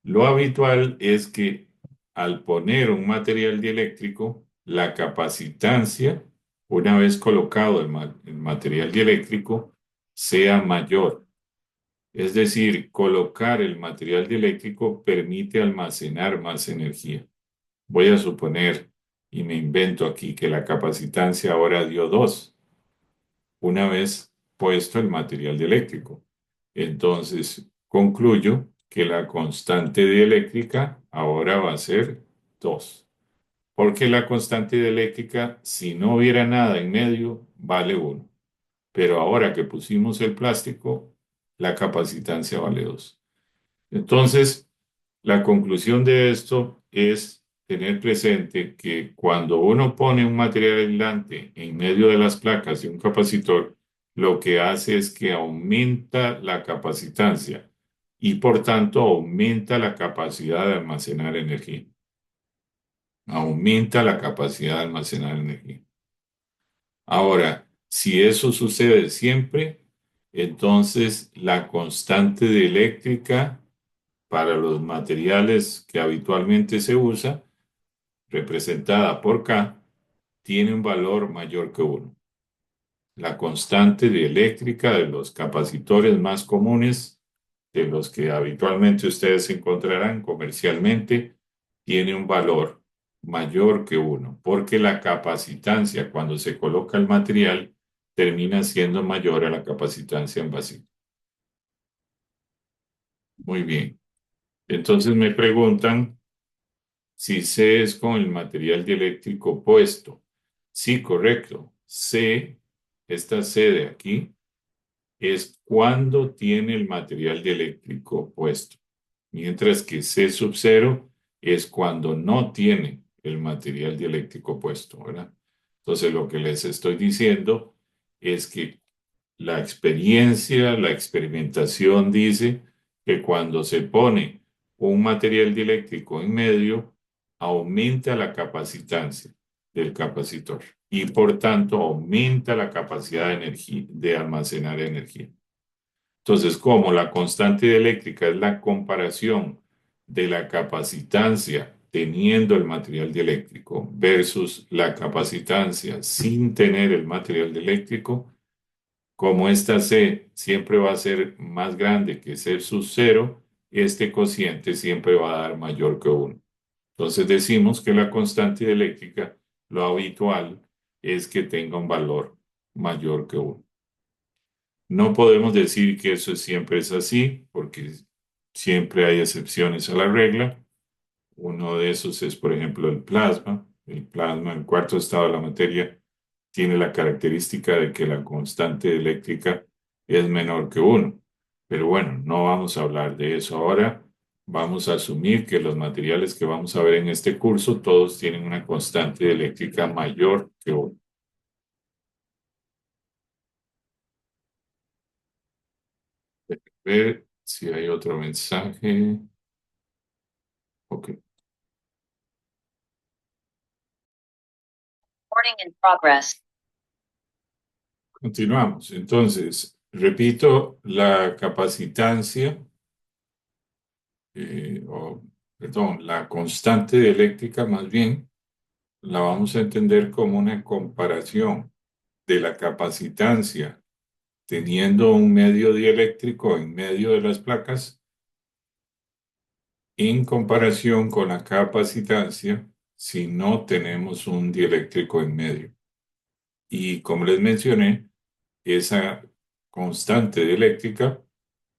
Lo habitual es que al poner un material dieléctrico, la capacitancia, una vez colocado el material dieléctrico, sea mayor. Es decir, colocar el material dieléctrico permite almacenar más energía. Voy a suponer, y me invento aquí, que la capacitancia ahora dio 2, una vez puesto el material dieléctrico. Entonces, concluyo que la constante dieléctrica ahora va a ser 2, porque la constante dieléctrica, si no hubiera nada en medio, vale 1. Pero ahora que pusimos el plástico, la capacitancia vale 2. Entonces, la conclusión de esto es tener presente que cuando uno pone un material aislante en medio de las placas de un capacitor, lo que hace es que aumenta la capacitancia y por tanto aumenta la capacidad de almacenar energía. Aumenta la capacidad de almacenar energía. Ahora, si eso sucede siempre, entonces la constante de eléctrica para los materiales que habitualmente se usa, representada por K, tiene un valor mayor que 1. La constante dieléctrica de los capacitores más comunes, de los que habitualmente ustedes encontrarán comercialmente, tiene un valor mayor que 1, porque la capacitancia cuando se coloca el material termina siendo mayor a la capacitancia en vacío. Muy bien. Entonces me preguntan si C es con el material dieléctrico puesto. Sí, correcto. C esta C de aquí, es cuando tiene el material dieléctrico puesto, mientras que C sub 0 es cuando no tiene el material dieléctrico puesto, ¿verdad? Entonces, lo que les estoy diciendo es que la experiencia, la experimentación dice que cuando se pone un material dieléctrico en medio, aumenta la capacitancia del capacitor y por tanto aumenta la capacidad de energía, de almacenar energía. Entonces, como la constante eléctrica es la comparación de la capacitancia teniendo el material dieléctrico versus la capacitancia sin tener el material dieléctrico, como esta C siempre va a ser más grande que C sub 0, este cociente siempre va a dar mayor que 1. Entonces decimos que la constante eléctrica, lo habitual es que tenga un valor mayor que 1. No podemos decir que eso siempre es así, porque siempre hay excepciones a la regla. Uno de esos es, por ejemplo, el plasma. El plasma, el cuarto estado de la materia, tiene la característica de que la constante eléctrica es menor que 1. Pero bueno, no vamos a hablar de eso ahora. Vamos a asumir que los materiales que vamos a ver en este curso, todos tienen una constante eléctrica mayor que 1. Ver si hay otro mensaje. Ok. Recording in progress. Continuamos. Entonces, repito, la capacitancia, perdón, la constante eléctrica más bien, la vamos a entender como una comparación de la capacitancia teniendo un medio dieléctrico en medio de las placas en comparación con la capacitancia si no tenemos un dieléctrico en medio. Y como les mencioné, esa constante dieléctrica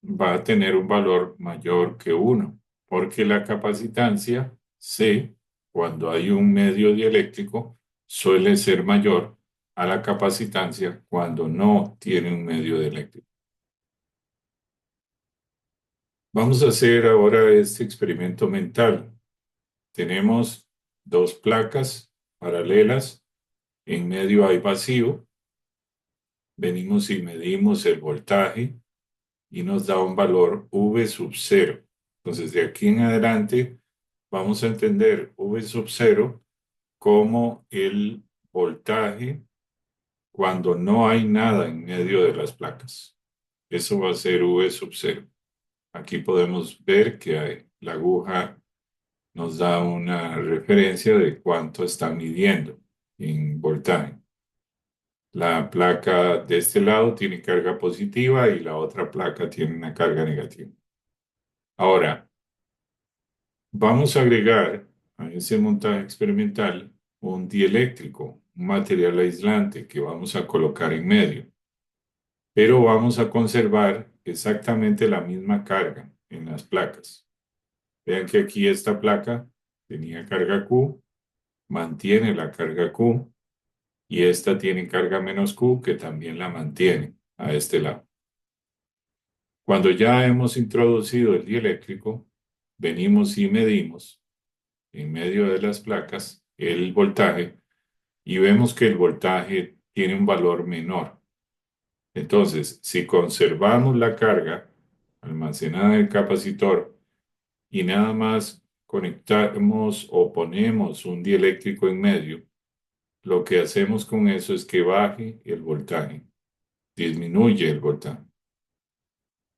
va a tener un valor mayor que 1, porque la capacitancia C, cuando hay un medio dieléctrico, suele ser mayor a la capacitancia cuando no tiene un medio dieléctrico. Vamos a hacer ahora este experimento mental. Tenemos dos placas paralelas, en medio hay vacío, venimos y medimos el voltaje y nos da un valor V sub 0. Entonces, de aquí en adelante, vamos a entender V sub 0 como el voltaje cuando no hay nada en medio de las placas. Eso va a ser V sub 0. Aquí podemos ver que la aguja nos da una referencia de cuánto está midiendo en voltaje. La placa de este lado tiene carga positiva y la otra placa tiene una carga negativa. Ahora, vamos a agregar a ese montaje experimental un dieléctrico, un material aislante que vamos a colocar en medio, pero vamos a conservar exactamente la misma carga en las placas. Vean que aquí esta placa tenía carga Q, mantiene la carga Q, y esta tiene carga menos Q que también la mantiene a este lado. Cuando ya hemos introducido el dieléctrico, venimos y medimos en medio de las placas el voltaje y vemos que el voltaje tiene un valor menor. Entonces, si conservamos la carga almacenada en el capacitor y nada más conectamos o ponemos un dieléctrico en medio, lo que hacemos con eso es que baje el voltaje, disminuye el voltaje.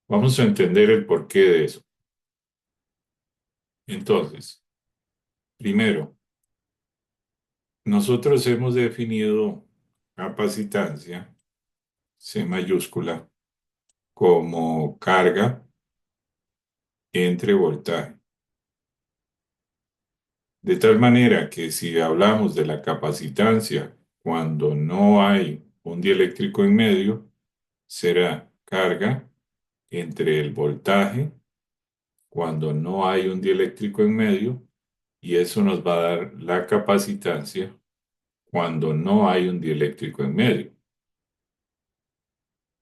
Vamos a entender el porqué de eso. Entonces, primero, nosotros hemos definido capacitancia, C mayúscula, como carga entre voltaje. De tal manera que si hablamos de la capacitancia cuando no hay un dieléctrico en medio, será carga entre el voltaje cuando no hay un dieléctrico en medio, y eso nos va a dar la capacitancia cuando no hay un dieléctrico en medio.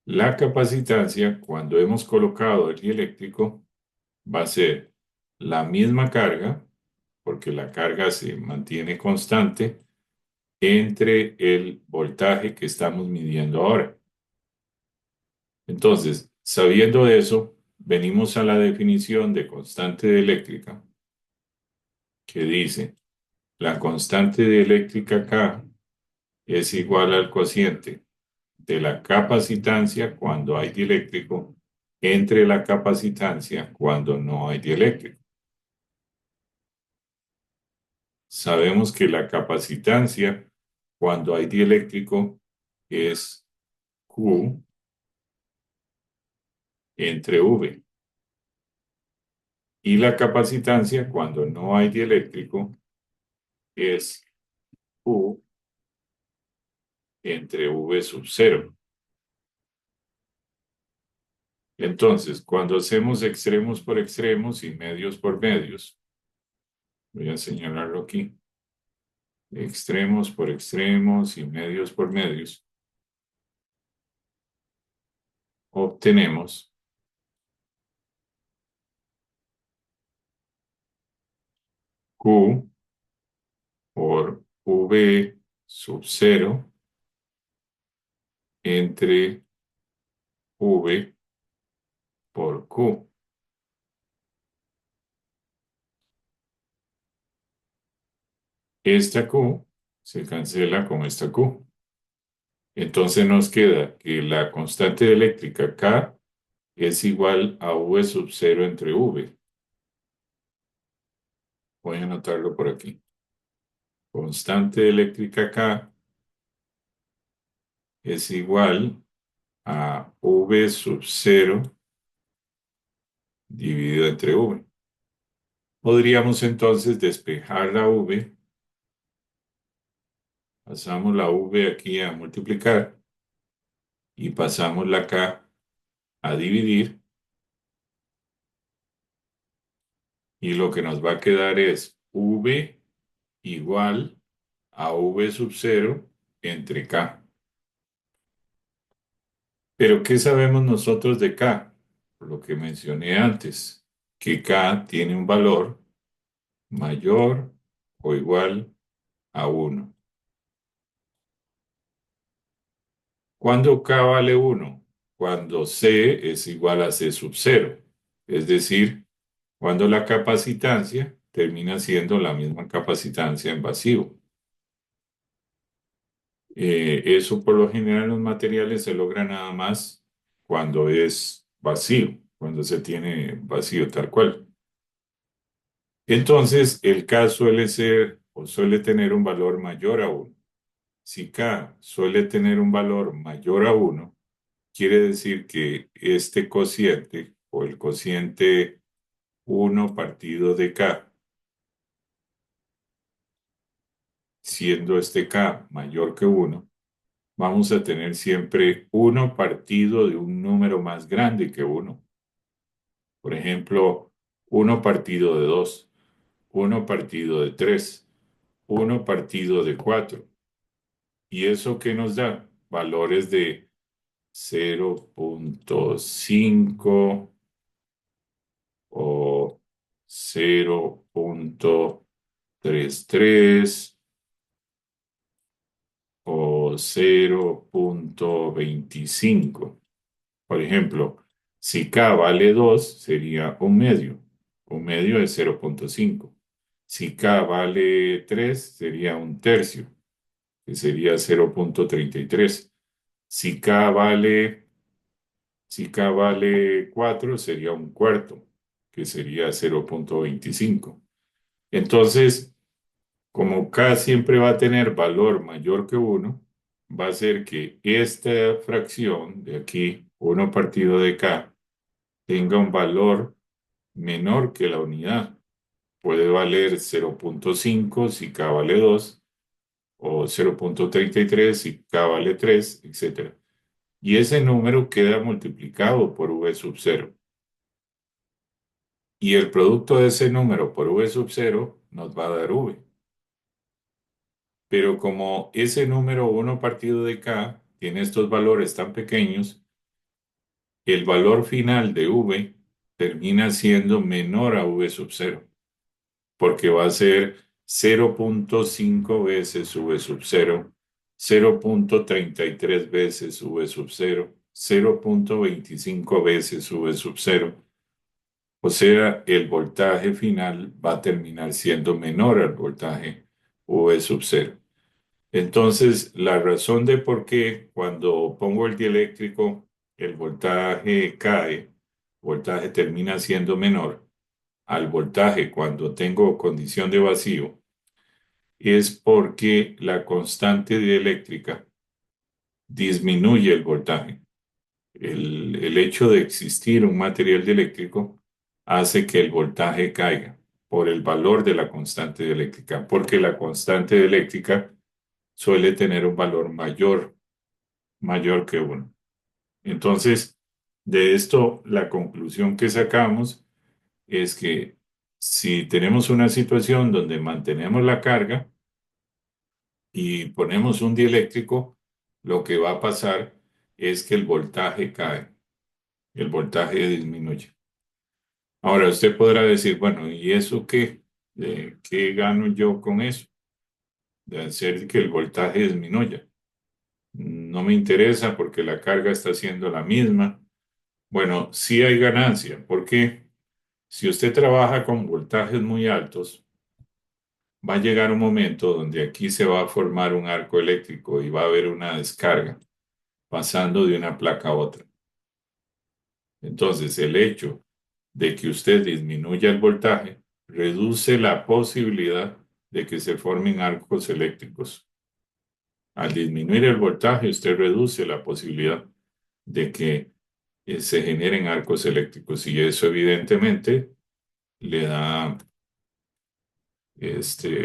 La capacitancia, cuando hemos colocado el dieléctrico, va a ser la misma carga, porque la carga se mantiene constante entre el voltaje que estamos midiendo ahora. Entonces, sabiendo eso, venimos a la definición de constante dieléctrica que dice, la constante dieléctrica K es igual al cociente de la capacitancia cuando hay dieléctrico entre la capacitancia cuando no hay dieléctrico. Sabemos que la capacitancia cuando hay dieléctrico es Q entre V. Y la capacitancia cuando no hay dieléctrico es Q entre V sub 0. Entonces, cuando hacemos extremos por extremos y medios por medios, voy a señalarlo aquí, extremos por extremos y medios por medios, obtenemos Q por V sub 0 entre V por Q. Esta Q se cancela con esta Q. Entonces nos queda que la constante eléctrica K es igual a V sub 0 entre V. Voy a anotarlo por aquí. Constante eléctrica K es igual a V sub 0 dividido entre V. Podríamos entonces despejar la V. Pasamos la V aquí a multiplicar y pasamos la K a dividir. Y lo que nos va a quedar es V igual a V sub 0 entre K. Pero ¿qué sabemos nosotros de K? Por lo que mencioné antes, que K tiene un valor mayor o igual a 1. ¿Cuándo K vale 1? Cuando C es igual a C sub 0. Es decir, cuando la capacitancia termina siendo la misma capacitancia en vacío. Eso por lo general en los materiales se logra nada más cuando es vacío, cuando se tiene vacío tal cual. Entonces, el K suele ser o suele tener un valor mayor a 1. Si K suele tener un valor mayor a 1, quiere decir que este cociente o el cociente 1 partido de K, siendo este K mayor que 1, vamos a tener siempre 1 partido de un número más grande que 1. Por ejemplo, 1 partido de 2, 1 partido de 3, 1 partido de 4. ¿Y eso qué nos da? Valores de 0.5 o 0.33 o 0.25. Por ejemplo, si K vale 2, sería un medio. Un medio es 0.5. Si K vale 3, sería un tercio, que sería 0.33. Si K vale, si K vale 4, sería un cuarto, que sería 0.25. Entonces, como K siempre va a tener valor mayor que 1, va a ser que esta fracción de aquí, 1 partido de K, tenga un valor menor que la unidad. Puede valer 0.5 si K vale 2, o 0.33 si K vale 3, etc. Y ese número queda multiplicado por V sub 0. Y el producto de ese número por V sub 0 nos va a dar V. Pero como ese número 1 partido de K tiene estos valores tan pequeños, el valor final de V termina siendo menor a V sub 0, porque va a ser 0.5 veces V sub 0, 0.33 veces V sub 0, 0.25 veces V sub 0. O sea, el voltaje final va a terminar siendo menor al voltaje V sub 0. Entonces, la razón de por qué cuando pongo el dieléctrico el voltaje cae, el voltaje termina siendo menor al voltaje cuando tengo condición de vacío, es porque la constante dieléctrica disminuye el voltaje. El hecho de existir un material dieléctrico hace que el voltaje caiga por el valor de la constante dieléctrica, porque la constante dieléctrica suele tener un valor mayor que uno. Entonces, de esto, la conclusión que sacamos es que si tenemos una situación donde mantenemos la carga y ponemos un dieléctrico, lo que va a pasar es que el voltaje cae, el voltaje disminuye. Ahora usted podrá decir, bueno, ¿y eso qué? ¿Qué gano yo con eso? De hacer que el voltaje disminuya. No me interesa porque la carga está siendo la misma. Bueno, sí hay ganancia, porque si usted trabaja con voltajes muy altos, va a llegar un momento donde aquí se va a formar un arco eléctrico y va a haber una descarga pasando de una placa a otra. Entonces, el hecho de que usted disminuya el voltaje reduce la posibilidad de que se formen arcos eléctricos. Al disminuir el voltaje, usted reduce la posibilidad de que se generen arcos eléctricos y eso evidentemente le da,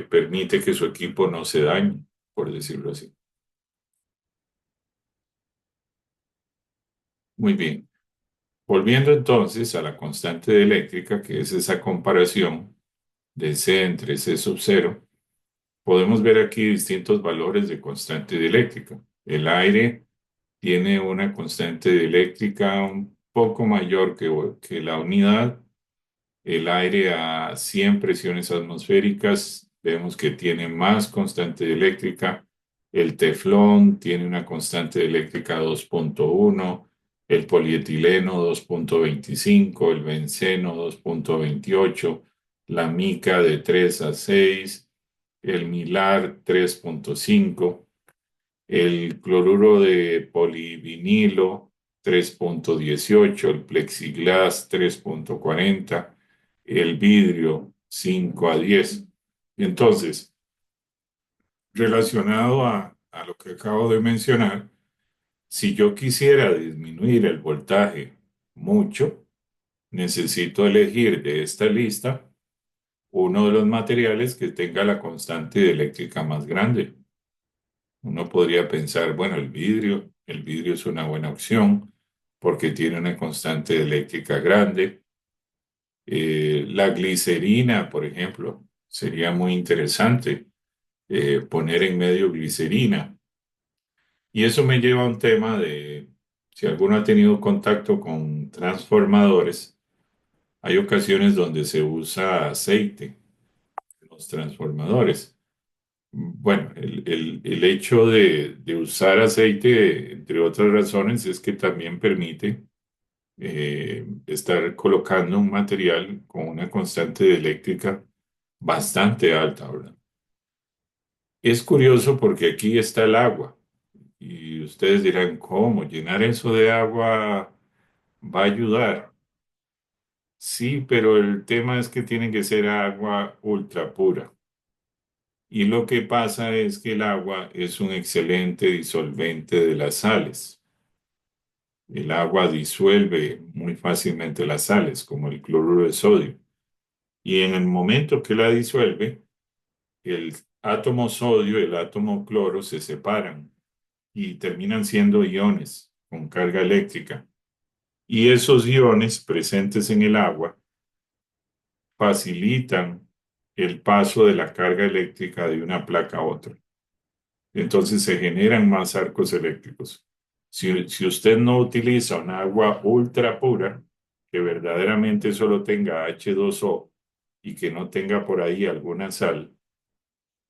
permite que su equipo no se dañe, por decirlo así. Muy bien. Volviendo entonces a la constante de eléctrica, que es esa comparación de C entre C sub 0, podemos ver aquí distintos valores de constante de eléctrica. El aire tiene una constante de eléctrica un poco mayor que la unidad. El aire a 100 presiones atmosféricas vemos que tiene más constante eléctrica. El teflón tiene una constante eléctrica 2.1, el polietileno 2.25, el benceno 2.28, la mica de 3 a 6, el milar 3.5, el cloruro de polivinilo 3.18, el plexiglas 3.40, el vidrio 5 a 10. Entonces, relacionado a lo que acabo de mencionar, si yo quisiera disminuir el voltaje mucho, necesito elegir de esta lista uno de los materiales que tenga la constante eléctrica más grande. Uno podría pensar, bueno, el vidrio es una buena opción porque tiene una constante eléctrica grande. La glicerina, por ejemplo, sería muy interesante poner en medio glicerina. Y eso me lleva a un tema de, si alguno ha tenido contacto con transformadores, hay ocasiones donde se usa aceite en los transformadores. Bueno, el hecho de usar aceite, entre otras razones, es que también permite estar colocando un material con una constante de eléctrica bastante alta, ¿verdad? Es curioso porque aquí está el agua y ustedes dirán, ¿cómo? ¿Llenar eso de agua va a ayudar? Sí, pero el tema es que tiene que ser agua ultra pura. Y lo que pasa es que el agua es un excelente disolvente de las sales. El agua disuelve muy fácilmente las sales, como el cloruro de sodio. Y en el momento que la disuelve, el átomo sodio y el átomo cloro se separan y terminan siendo iones con carga eléctrica. Y esos iones presentes en el agua facilitan el paso de la carga eléctrica de una placa a otra. Entonces se generan más arcos eléctricos. Si usted no utiliza un agua ultra pura, que verdaderamente solo tenga H2O y que no tenga por ahí alguna sal,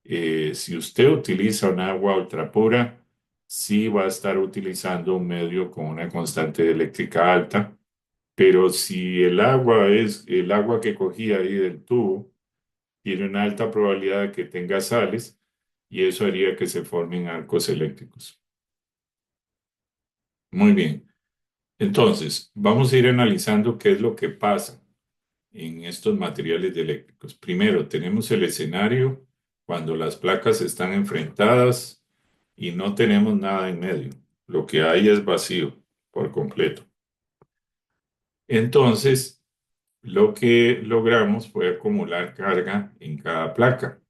si usted utiliza un agua ultra pura, sí va a estar utilizando un medio con una constante eléctrica alta, pero si el agua es el agua que cogía ahí del tubo, tiene una alta probabilidad de que tenga sales y eso haría que se formen arcos eléctricos. Muy bien. Entonces, vamos a ir analizando qué es lo que pasa en estos materiales dieléctricos. Primero, tenemos el escenario cuando las placas están enfrentadas y no tenemos nada en medio. Lo que hay es vacío por completo. Entonces, lo que logramos fue acumular carga en cada placa.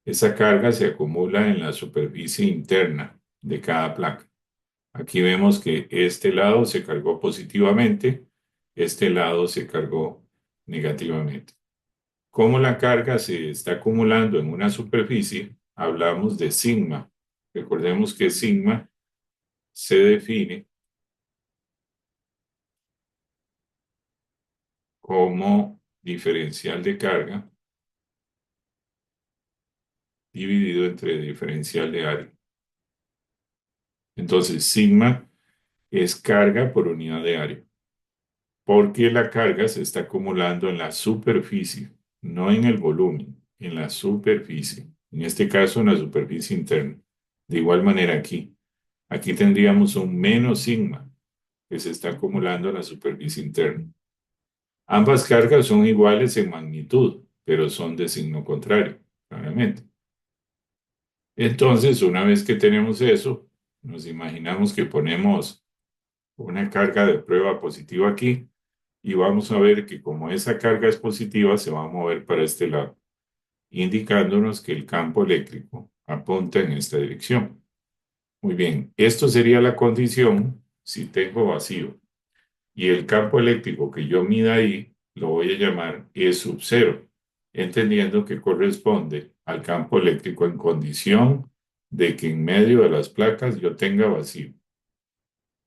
Esa carga se acumula en la superficie interna de cada placa. Aquí vemos que este lado se cargó positivamente, este lado se cargó negativamente. Como la carga se está acumulando en una superficie, hablamos de sigma. Recordemos que sigma se define como diferencial de carga dividido entre diferencial de área. Entonces, sigma es carga por unidad de área, porque la carga se está acumulando en la superficie, no en el volumen, en la superficie. En este caso, en la superficie interna. De igual manera aquí. Aquí tendríamos un menos sigma que se está acumulando en la superficie interna. Ambas cargas son iguales en magnitud, pero son de signo contrario, claramente. Entonces, una vez que tenemos eso, nos imaginamos que ponemos una carga de prueba positiva aquí y vamos a ver que como esa carga es positiva, se va a mover para este lado, indicándonos que el campo eléctrico apunta en esta dirección. Muy bien, esto sería la condición si tengo vacío. Y el campo eléctrico que yo mida ahí lo voy a llamar E sub cero, entendiendo que corresponde al campo eléctrico en condición de que en medio de las placas yo tenga vacío.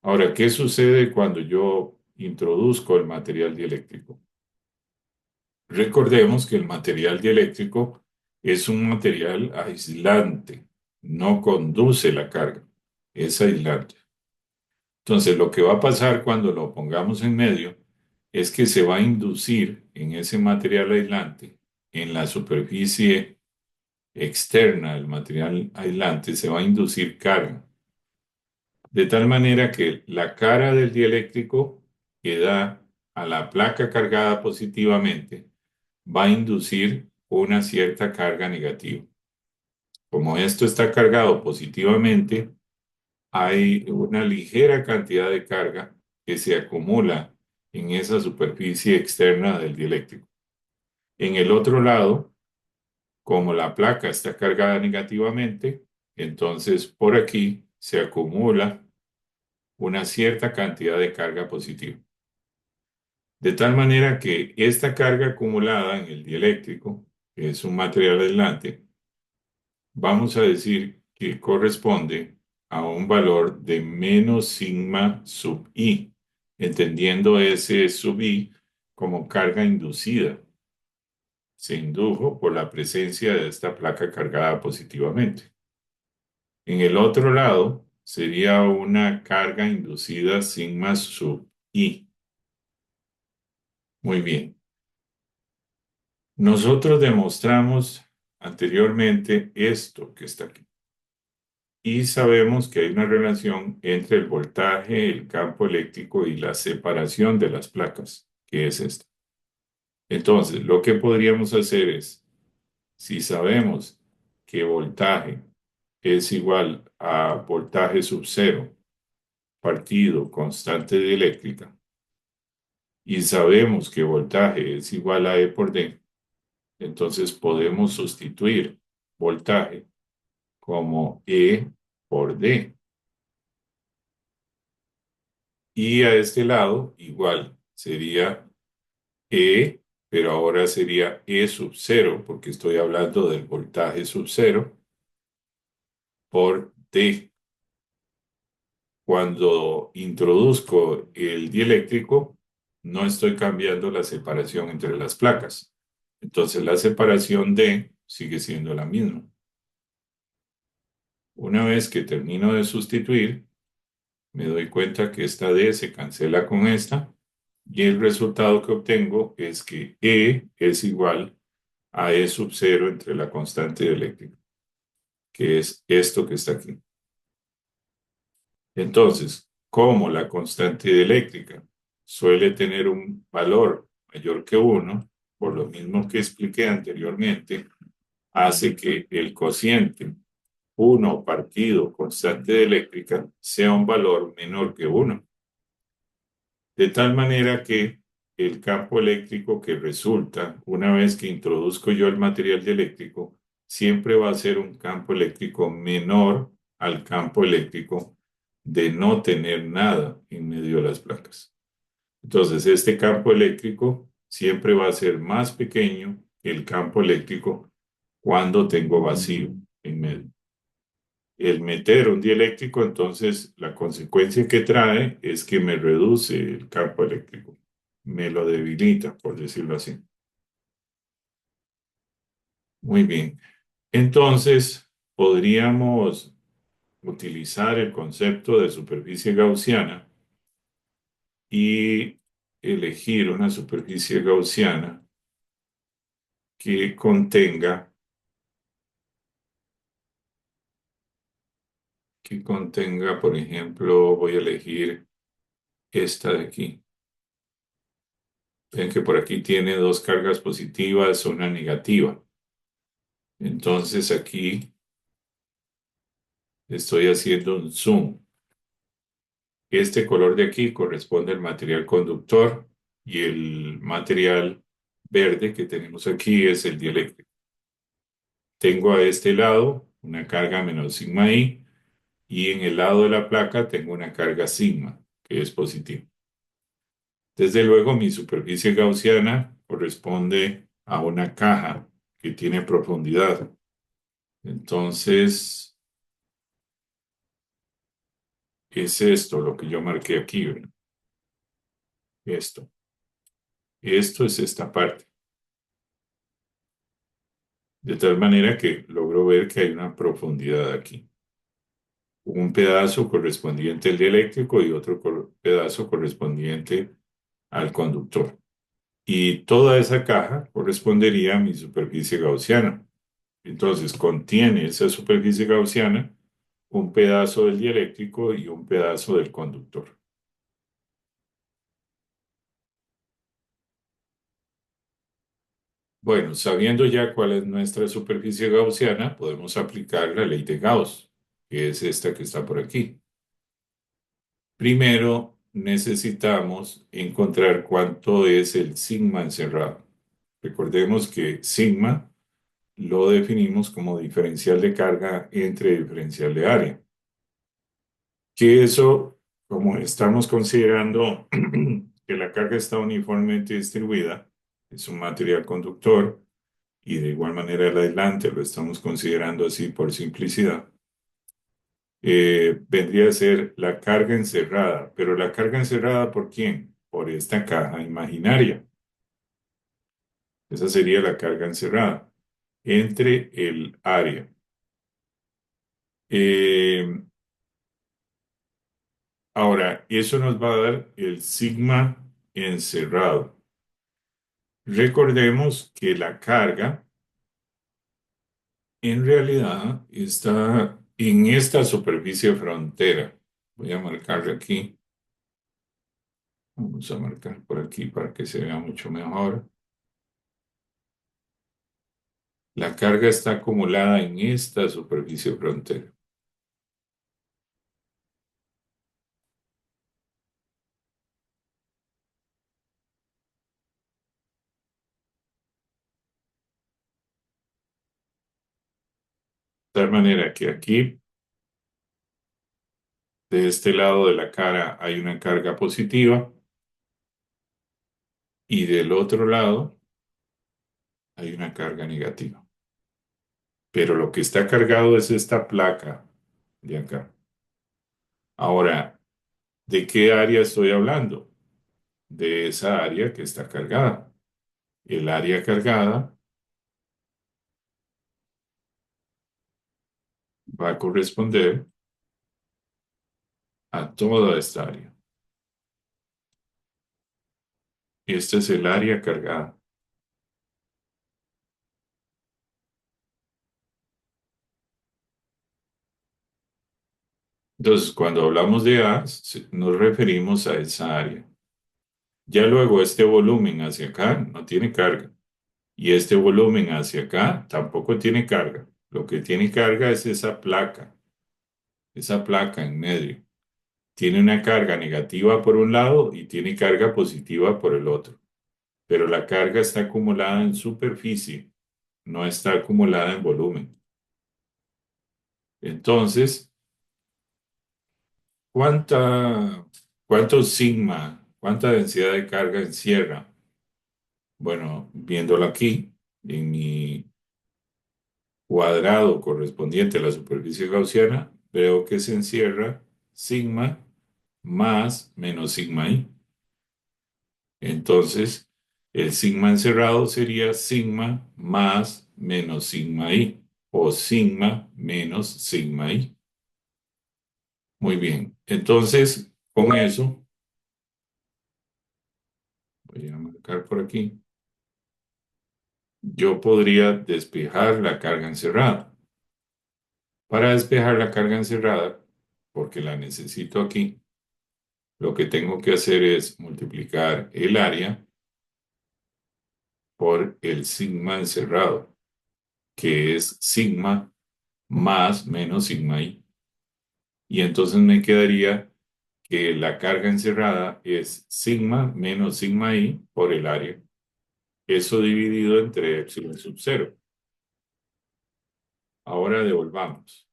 Ahora, ¿qué sucede cuando yo introduzco el material dieléctrico? Recordemos que el material dieléctrico es un material aislante, no conduce la carga, es aislante. Entonces, lo que va a pasar cuando lo pongamos en medio es que se va a inducir en ese material aislante, en la superficie externa del material aislante, se va a inducir carga. De tal manera que la cara del dieléctrico que da a la placa cargada positivamente va a inducir una cierta carga negativa. Como esto está cargado positivamente, hay una ligera cantidad de carga que se acumula en esa superficie externa del dieléctrico. En el otro lado, como la placa está cargada negativamente, entonces por aquí se acumula una cierta cantidad de carga positiva. De tal manera que esta carga acumulada en el dieléctrico, que es un material aislante, vamos a decir que corresponde a un valor de menos sigma sub i, entendiendo ese sub i como carga inducida. Se indujo por la presencia de esta placa cargada positivamente. En el otro lado sería una carga inducida sigma sub i. Muy bien. Nosotros demostramos anteriormente esto que está aquí. Y sabemos que hay una relación entre el voltaje, el campo eléctrico y la separación de las placas, que es esta. Entonces, lo que podríamos hacer es, si sabemos que voltaje es igual a voltaje sub cero partido constante de eléctrica, y sabemos que voltaje es igual a E por D, entonces podemos sustituir voltaje como E por D. Y a este lado, igual, sería E, pero ahora sería E sub cero, porque estoy hablando del voltaje sub cero, por D. Cuando introduzco el dieléctrico, no estoy cambiando la separación entre las placas. Entonces la separación D sigue siendo la misma. Una vez que termino de sustituir, me doy cuenta que esta D se cancela con esta y el resultado que obtengo es que E es igual a E sub 0 entre la constante eléctrica, que es esto que está aquí. Entonces, como la constante eléctrica suele tener un valor mayor que 1, por lo mismo que expliqué anteriormente, hace que el cociente 1 partido constante eléctrica sea un valor menor que 1. De tal manera que el campo eléctrico que resulta una vez que introduzco yo el material dieléctrico siempre va a ser un campo eléctrico menor al campo eléctrico de no tener nada en medio de las placas. Entonces, este campo eléctrico siempre va a ser más pequeño que el campo eléctrico cuando tengo vacío en medio. El meter un dieléctrico, entonces, la consecuencia que trae es que me reduce el campo eléctrico, me lo debilita, por decirlo así. Muy bien. Entonces, podríamos utilizar el concepto de superficie gaussiana y elegir una superficie gaussiana que contenga, por ejemplo, voy a elegir esta de aquí. Ven que por aquí tiene dos cargas positivas, una negativa. Entonces aquí estoy haciendo un zoom. Este color de aquí corresponde al material conductor y el material verde que tenemos aquí es el dieléctrico. Tengo a este lado una carga menos sigma i y en el lado de la placa tengo una carga sigma, que es positiva. Desde luego, mi superficie gaussiana corresponde a una caja que tiene profundidad. Entonces, es esto lo que yo marqué aquí, ¿verdad? Esto. Esto es esta parte. De tal manera que logro ver que hay una profundidad aquí. Un pedazo correspondiente al dieléctrico y otro pedazo correspondiente al conductor. Y toda esa caja correspondería a mi superficie gaussiana. Entonces, contiene esa superficie gaussiana un pedazo del dieléctrico y un pedazo del conductor. Bueno, sabiendo ya cuál es nuestra superficie gaussiana, podemos aplicar la ley de Gauss, que es esta que está por aquí. Primero, necesitamos encontrar cuánto es el sigma encerrado. Recordemos que sigma lo definimos como diferencial de carga entre diferencial de área. Que eso, como estamos considerando que la carga está uniformemente distribuida, es un material conductor, y de igual manera el aislante lo estamos considerando así por simplicidad, vendría a ser la carga encerrada. Pero la carga encerrada, ¿por quién? Por esta caja imaginaria. Esa sería la carga encerrada entre el área. Eh, Ahora, eso nos va a dar el sigma encerrado. Recordemos que la carga en realidad está en esta superficie frontera. Voy a marcarle aquí. Vamos a marcar por aquí para que se vea mucho mejor. La carga está acumulada en esta superficie frontera. De tal manera que aquí, de este lado de la cara, hay una carga positiva y del otro lado hay una carga negativa. Pero lo que está cargado es esta placa de acá. Ahora, ¿De qué área estoy hablando? De esa área que está cargada. El área cargada va a corresponder a toda esta área. Este es el área cargada. Entonces, cuando hablamos de A, nos referimos a esa área. Ya luego este volumen hacia acá no tiene carga. Y este volumen hacia acá tampoco tiene carga. Lo que tiene carga es esa placa en medio. Tiene una carga negativa por un lado y tiene carga positiva por el otro. Pero la carga está acumulada en superficie, no está acumulada en volumen. Entonces, ¿cuánta, cuánto sigma, cuánta densidad de carga encierra? Bueno, viéndolo aquí, en mi cuadrado correspondiente a la superficie gaussiana, veo que se encierra sigma más menos sigma i. Entonces, el sigma encerrado sería sigma más menos sigma i o sigma menos sigma i. Muy bien. Entonces, con eso, voy a marcar por aquí, yo podría despejar la carga encerrada. Para despejar la carga encerrada, porque la necesito aquí, lo que tengo que hacer es multiplicar el área por el sigma encerrado, que es sigma más menos sigma i. Y entonces me quedaría que la carga encerrada es sigma menos sigma i por el área. Eso dividido entre epsilon sub cero. Ahora devolvamos.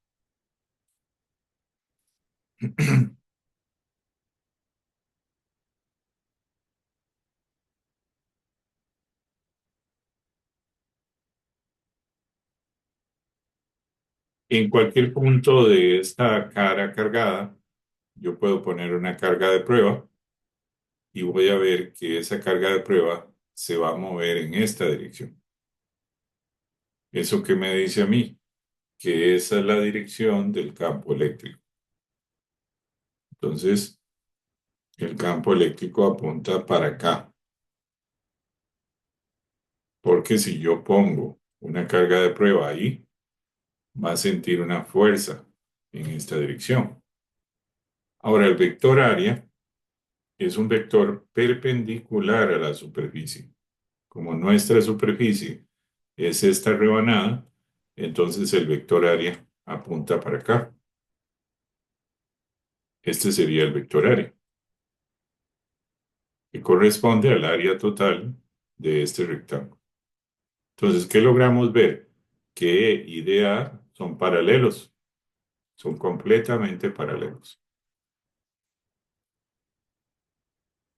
En cualquier punto de esta cara cargada, yo puedo poner una carga de prueba y voy a ver que esa carga de prueba se va a mover en esta dirección. ¿Eso qué me dice a mí? Que esa es la dirección del campo eléctrico. Entonces, el campo eléctrico apunta para acá, porque si yo pongo una carga de prueba ahí, va a sentir una fuerza en esta dirección. Ahora, el vector área es un vector perpendicular a la superficie. Como nuestra superficie es esta rebanada, entonces el vector área apunta para acá. Este sería el vector área, que corresponde al área total de este rectángulo. Entonces, ¿qué logramos ver? Que E y DA son paralelos, son completamente paralelos.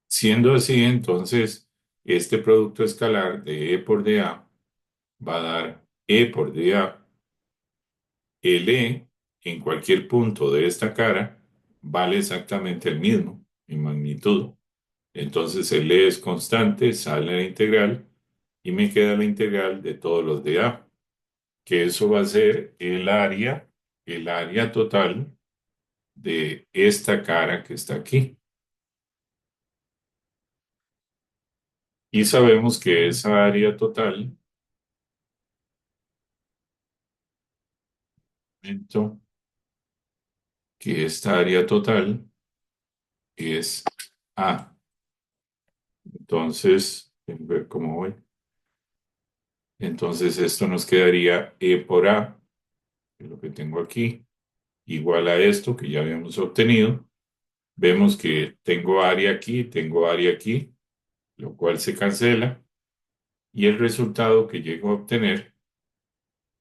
Siendo así, entonces, este producto escalar de E por dA va a dar E por dA. El E en cualquier punto de esta cara vale exactamente el mismo en magnitud. Entonces el E es constante, sale la integral y me queda la integral de todos los de A, que eso va a ser el área total de esta cara que está aquí. Y sabemos que esa área total, momento, que esta área total es A. Entonces, déjenme ver cómo voy. Entonces esto nos quedaría E por A, que es lo que tengo aquí, igual a esto que ya habíamos obtenido. Vemos que tengo área aquí, lo cual se cancela. Y el resultado que llego a obtener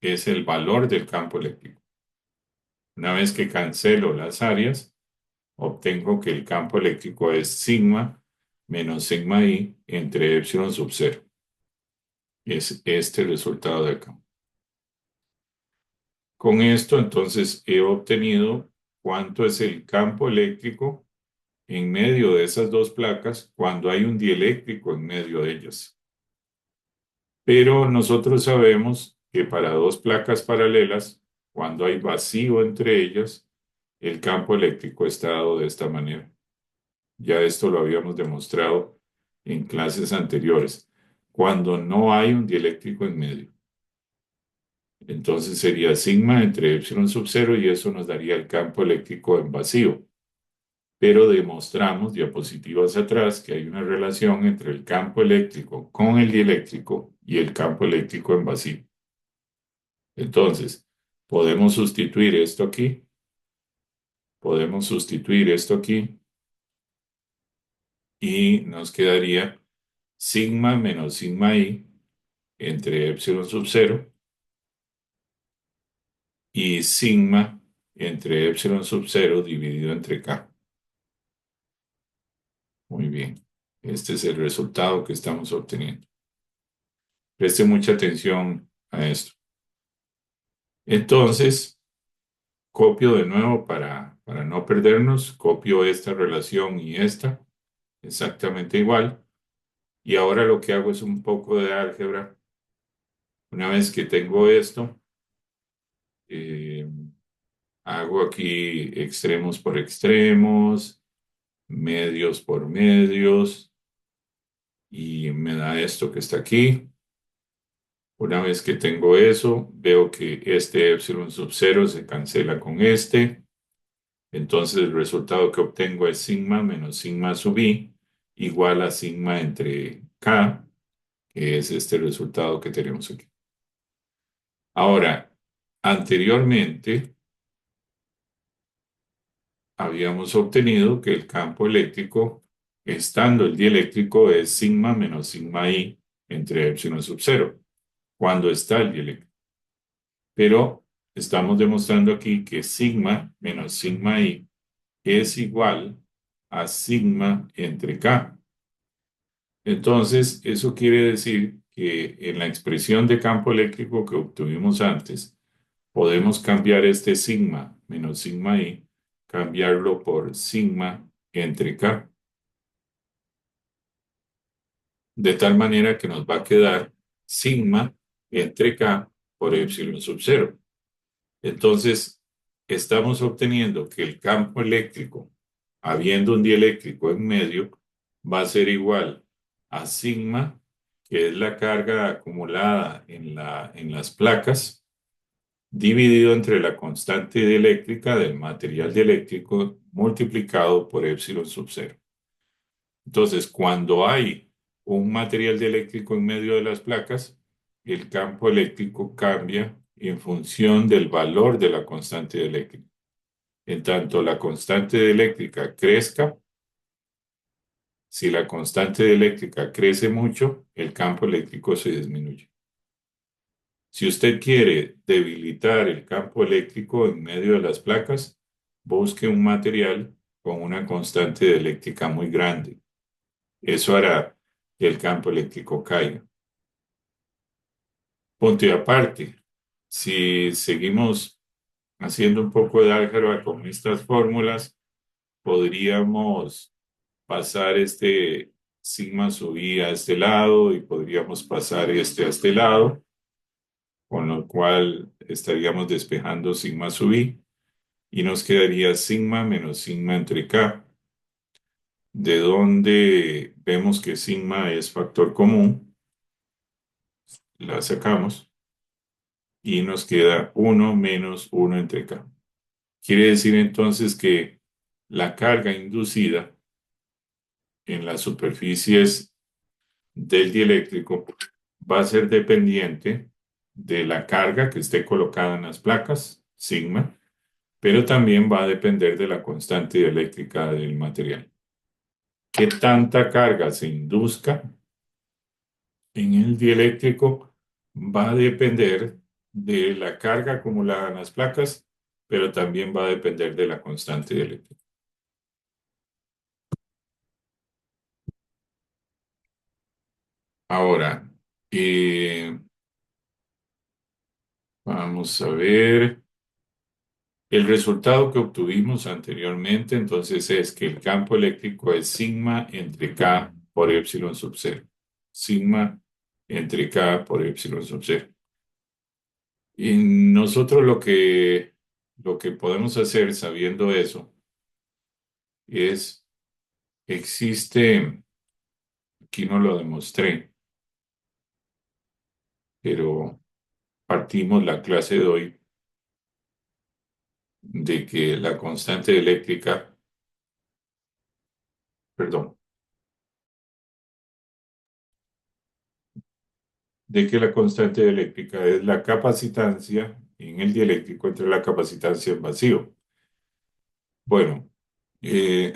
es el valor del campo eléctrico. Una vez que cancelo las áreas, obtengo que el campo eléctrico es sigma menos sigma i entre epsilon sub cero. Es este resultado de acá. Con esto, entonces, he obtenido cuánto es el campo eléctrico en medio de esas dos placas cuando hay un dieléctrico en medio de ellas. Pero nosotros sabemos que para dos placas paralelas, cuando hay vacío entre ellas, el campo eléctrico está dado de esta manera. Ya esto lo habíamos demostrado en clases anteriores. Cuando no hay un dieléctrico en medio. Entonces sería sigma entre epsilon sub cero y eso nos daría el campo eléctrico en vacío. Pero demostramos diapositivas atrás que hay una relación entre el campo eléctrico con el dieléctrico y el campo eléctrico en vacío. Entonces, podemos sustituir esto aquí, podemos sustituir esto aquí y nos quedaría sigma menos sigma i entre epsilon sub cero y sigma entre epsilon sub cero dividido entre k. Muy bien. Este es el resultado que estamos obteniendo. Preste mucha atención a esto. Entonces, copio de nuevo para no perdernos. Copio esta relación y esta, exactamente igual. Y ahora lo que hago es un poco de álgebra. Una vez que tengo esto, eh, hago aquí extremos por extremos, medios por medios, y me da esto que está aquí. Una vez que tengo eso, veo que este epsilon sub cero se cancela con este. Entonces el resultado que obtengo es sigma menos sigma sub i igual a sigma entre k, que es este resultado que tenemos aquí. Ahora, anteriormente habíamos obtenido que el campo eléctrico, estando el dieléctrico, es sigma menos sigma i entre epsilon sub cero, cuando está el dieléctrico. Pero estamos demostrando aquí que sigma menos sigma i es igual a sigma entre k. Entonces, eso quiere decir que en la expresión de campo eléctrico que obtuvimos antes, podemos cambiar este sigma menos sigma i, cambiarlo por sigma entre k, de tal manera que nos va a quedar sigma entre k por epsilon sub cero. Entonces, estamos obteniendo que el campo eléctrico, habiendo un dieléctrico en medio, va a ser igual a sigma, que es la carga acumulada en las placas, dividido entre la constante dieléctrica del material dieléctrico multiplicado por epsilon sub cero. Entonces, cuando hay un material dieléctrico en medio de las placas, el campo eléctrico cambia en función del valor de la constante dieléctrica. En tanto la constante dieléctrica crezca, si la constante dieléctrica crece mucho, el campo eléctrico se disminuye. Si usted quiere debilitar el campo eléctrico en medio de las placas, busque un material con una constante dieléctrica muy grande. Eso hará que el campo eléctrico caiga. Punto y aparte, si seguimos haciendo un poco de álgebra con estas fórmulas, podríamos pasar este sigma sub i a este lado y podríamos pasar este a este lado, con lo cual estaríamos despejando sigma sub i y nos quedaría sigma menos sigma entre k, de donde vemos que sigma es factor común, la sacamos y nos queda 1 menos 1 entre k. Quiere decir entonces que la carga inducida en las superficies del dieléctrico va a ser dependiente de la carga que esté colocada en las placas, sigma, pero también va a depender de la constante dieléctrica del material. ¿Qué tanta carga se induzca en el dieléctrico? Va a depender de la carga acumulada en las placas, pero también va a depender de la constante dieléctrica. Ahora, vamos a ver. El resultado que obtuvimos anteriormente, entonces, es que el campo eléctrico es sigma entre K por epsilon sub 0. Sigma entre K por epsilon sub 0. Y nosotros lo que podemos hacer sabiendo eso es, existe, aquí no lo demostré, pero partimos la clase de hoy de que la constante eléctrica, perdón, de que la constante eléctrica es la capacitancia en el dieléctrico entre la capacitancia en vacío. Bueno,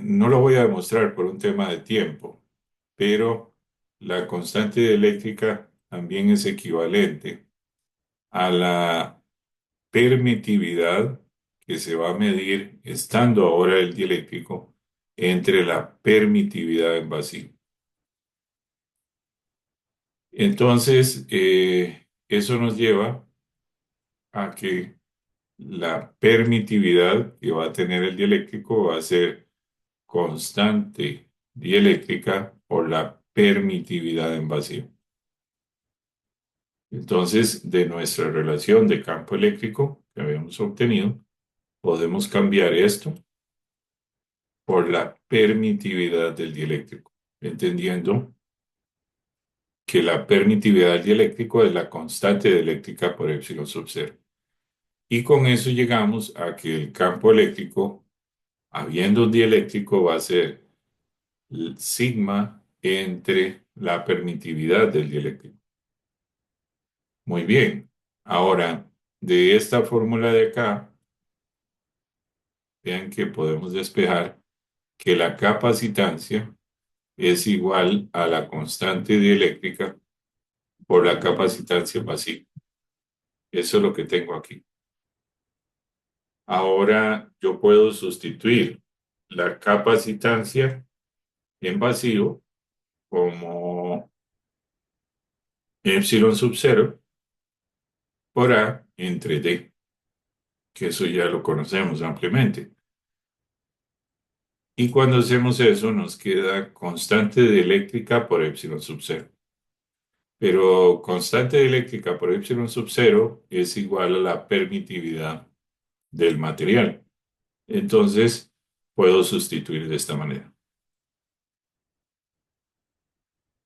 no lo voy a demostrar por un tema de tiempo, pero la constante eléctrica también es equivalente a la permitividad que se va a medir estando ahora el dieléctrico entre la permitividad en vacío. Entonces, eso nos lleva a que la permitividad que va a tener el dieléctrico va a ser constante dieléctrica por la permitividad en vacío. Entonces, de nuestra relación de campo eléctrico que habíamos obtenido, podemos cambiar esto por la permitividad del dieléctrico, entendiendo que la permitividad del dieléctrico es la constante dieléctrica por epsilon sub 0. Y con eso llegamos a que el campo eléctrico, habiendo un dieléctrico, va a ser sigma entre la permitividad del dieléctrico. Muy bien. Ahora, de esta fórmula de acá, vean que podemos despejar que la capacitancia es igual a la constante dieléctrica por la capacitancia pasiva. Eso es lo que tengo aquí. Ahora yo puedo sustituir la capacitancia en vacío como epsilon sub 0 por A entre D, que eso ya lo conocemos ampliamente. Y cuando hacemos eso nos queda constante dieléctrica por epsilon sub 0. Pero constante dieléctrica por epsilon sub 0 es igual a la permitividad del material. Entonces, puedo sustituir de esta manera.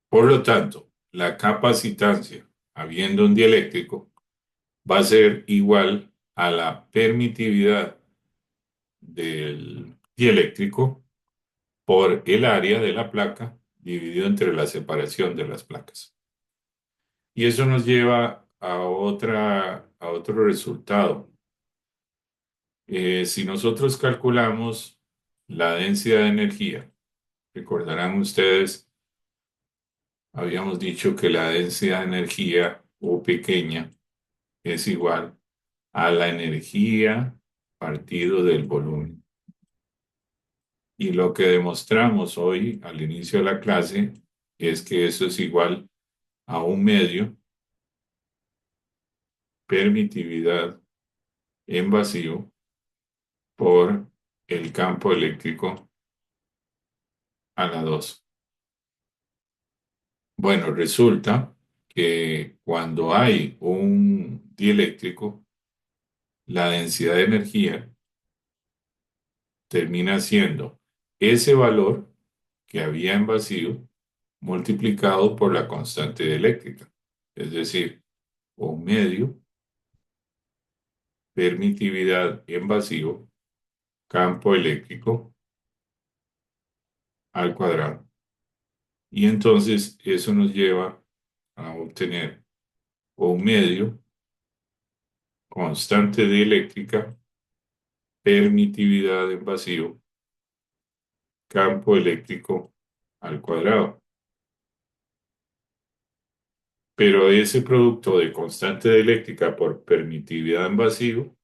Por lo tanto, la capacitancia, habiendo un dieléctrico, va a ser igual a la permitividad del dieléctrico por el área de la placa dividido entre la separación de las placas. Y eso nos lleva a otro resultado. Si nosotros calculamos la densidad de energía, recordarán ustedes, habíamos dicho que la densidad de energía O pequeña es igual a la energía partido del volumen. Y lo que demostramos hoy al inicio de la clase es que eso es igual a un medio permitividad en vacío por el campo eléctrico a la 2. Bueno, resulta que cuando hay un dieléctrico, la densidad de energía termina siendo ese valor que había en vacío multiplicado por la constante dieléctrica, es decir, un medio permitividad en vacío, campo eléctrico al cuadrado. Y entonces eso nos lleva a obtener un medio constante dieléctrica, permitividad en vacío, campo eléctrico al cuadrado. Pero ese producto de constante dieléctrica por permitividad en vacío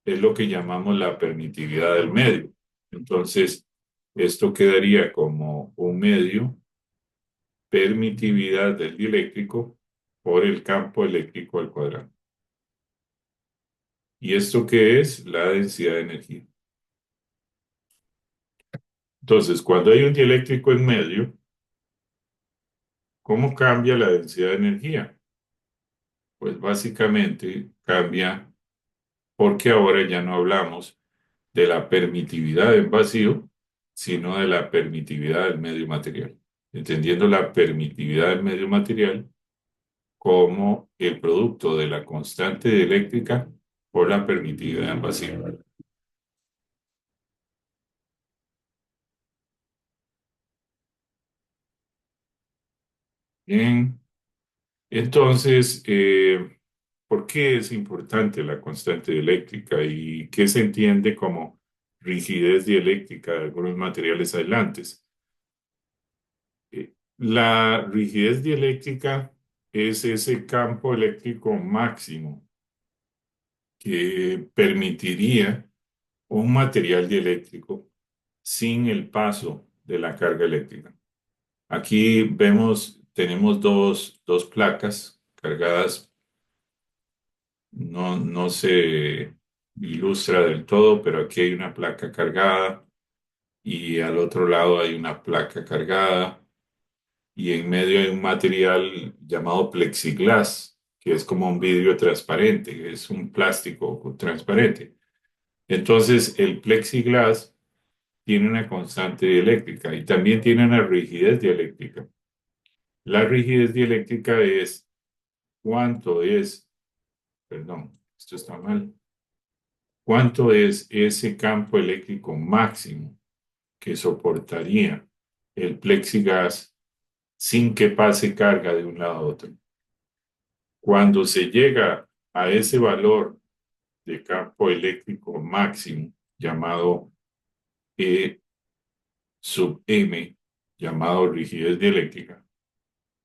es lo que llamamos la permitividad del medio. Entonces, esto quedaría como un medio permitividad del dieléctrico por el campo eléctrico al cuadrado. ¿Y esto qué es? La densidad de energía. Entonces, cuando hay un dieléctrico en medio, ¿cómo cambia la densidad de energía? Pues básicamente cambia porque ahora ya no hablamos de la permitividad en vacío, sino de la permitividad del medio material. Entendiendo la permitividad del medio material como el producto de la constante eléctrica por la permitividad en vacío. Bien, entonces, ¿por qué es importante la constante eléctrica y qué se entiende como rigidez dieléctrica de algunos materiales aislantes? La rigidez dieléctrica es ese campo eléctrico máximo que permitiría un material dieléctrico sin el paso de la carga eléctrica. Aquí vemos, tenemos dos placas cargadas. No se ilustra del todo, pero aquí hay una placa cargada y al otro lado hay una placa cargada y en medio hay un material llamado plexiglas, que es como un vidrio transparente, es un plástico transparente. Entonces, el plexiglas tiene una constante dieléctrica y también tiene una rigidez dieléctrica. La rigidez dieléctrica es cuánto es, perdón, esto está mal, cuánto es ese campo eléctrico máximo que soportaría el plexiglas sin que pase carga de un lado a otro. Cuando se llega a ese valor de campo eléctrico máximo, llamado E sub m, llamado rigidez dieléctrica,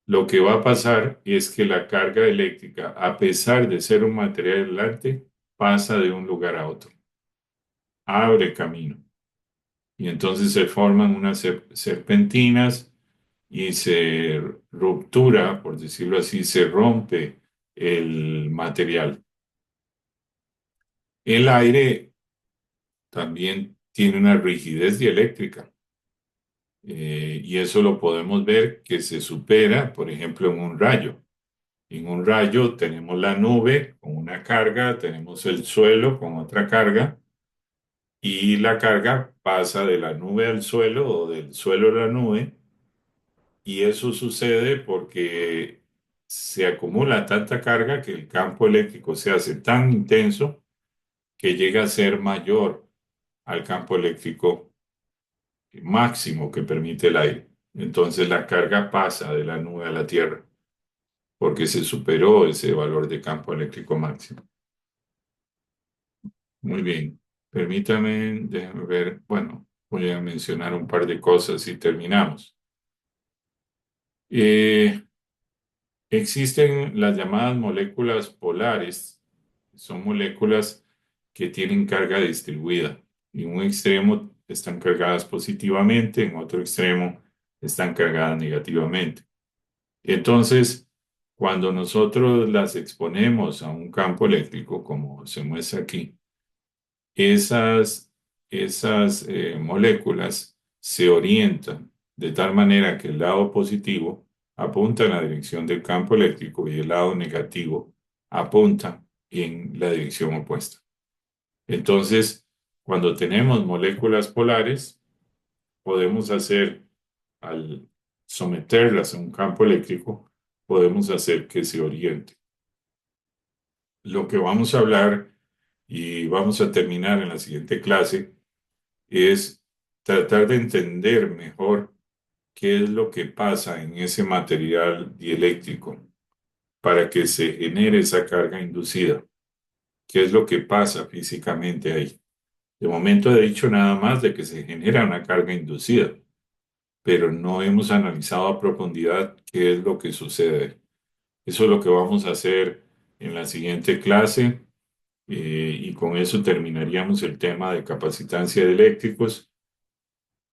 lo que va a pasar es que la carga eléctrica, a pesar de ser un material aislante, pasa de un lugar a otro, abre camino. Y entonces se forman unas serpentinas y se ruptura, por decirlo así, se rompe el material. El aire también tiene una rigidez dieléctrica. Y eso lo podemos ver que se supera, por ejemplo, en un rayo. En un rayo tenemos la nube con una carga, tenemos el suelo con otra carga, y la carga pasa de la nube al suelo o del suelo a la nube, y eso sucede porque se acumula tanta carga que el campo eléctrico se hace tan intenso que llega a ser mayor al campo eléctrico máximo que permite el aire. Entonces la carga pasa de la nube a la Tierra porque se superó ese valor de campo eléctrico máximo. Muy bien. Permítame, déjame ver. Bueno, voy a mencionar un par de cosas y terminamos. Eh, Existen las llamadas moléculas polares. Son moléculas que tienen carga distribuida. En un extremo están cargadas positivamente, en otro extremo están cargadas negativamente. Entonces, cuando nosotros las exponemos a un campo eléctrico, como se muestra aquí, esas, esas moléculas se orientan de tal manera que el lado positivo apunta en la dirección del campo eléctrico y el lado negativo apunta en la dirección opuesta. Entonces, cuando tenemos moléculas polares, podemos hacer, al someterlas a un campo eléctrico, podemos hacer que se oriente. Lo que vamos a hablar y vamos a terminar en la siguiente clase es tratar de entender mejor qué es lo que pasa en ese material dieléctrico para que se genere esa carga inducida. ¿Qué es lo que pasa físicamente ahí? De momento he dicho nada más de que se genera una carga inducida, pero no hemos analizado a profundidad qué es lo que sucede. Eso es lo que vamos a hacer en la siguiente clase. Y con eso terminaríamos el tema de capacitancia de eléctricos.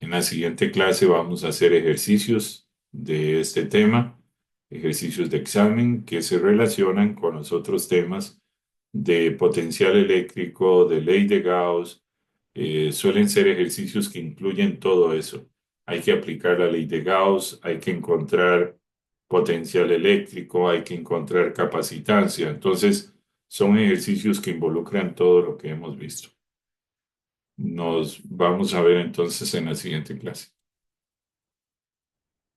En la siguiente clase vamos a hacer ejercicios de este tema, ejercicios de examen que se relacionan con los otros temas de potencial eléctrico, de ley de Gauss. Suelen ser ejercicios que incluyen todo eso. Hay que aplicar la ley de Gauss, hay que encontrar potencial eléctrico, hay que encontrar capacitancia. Entonces, son ejercicios que involucran todo lo que hemos visto. Nos vamos a ver entonces en la siguiente clase.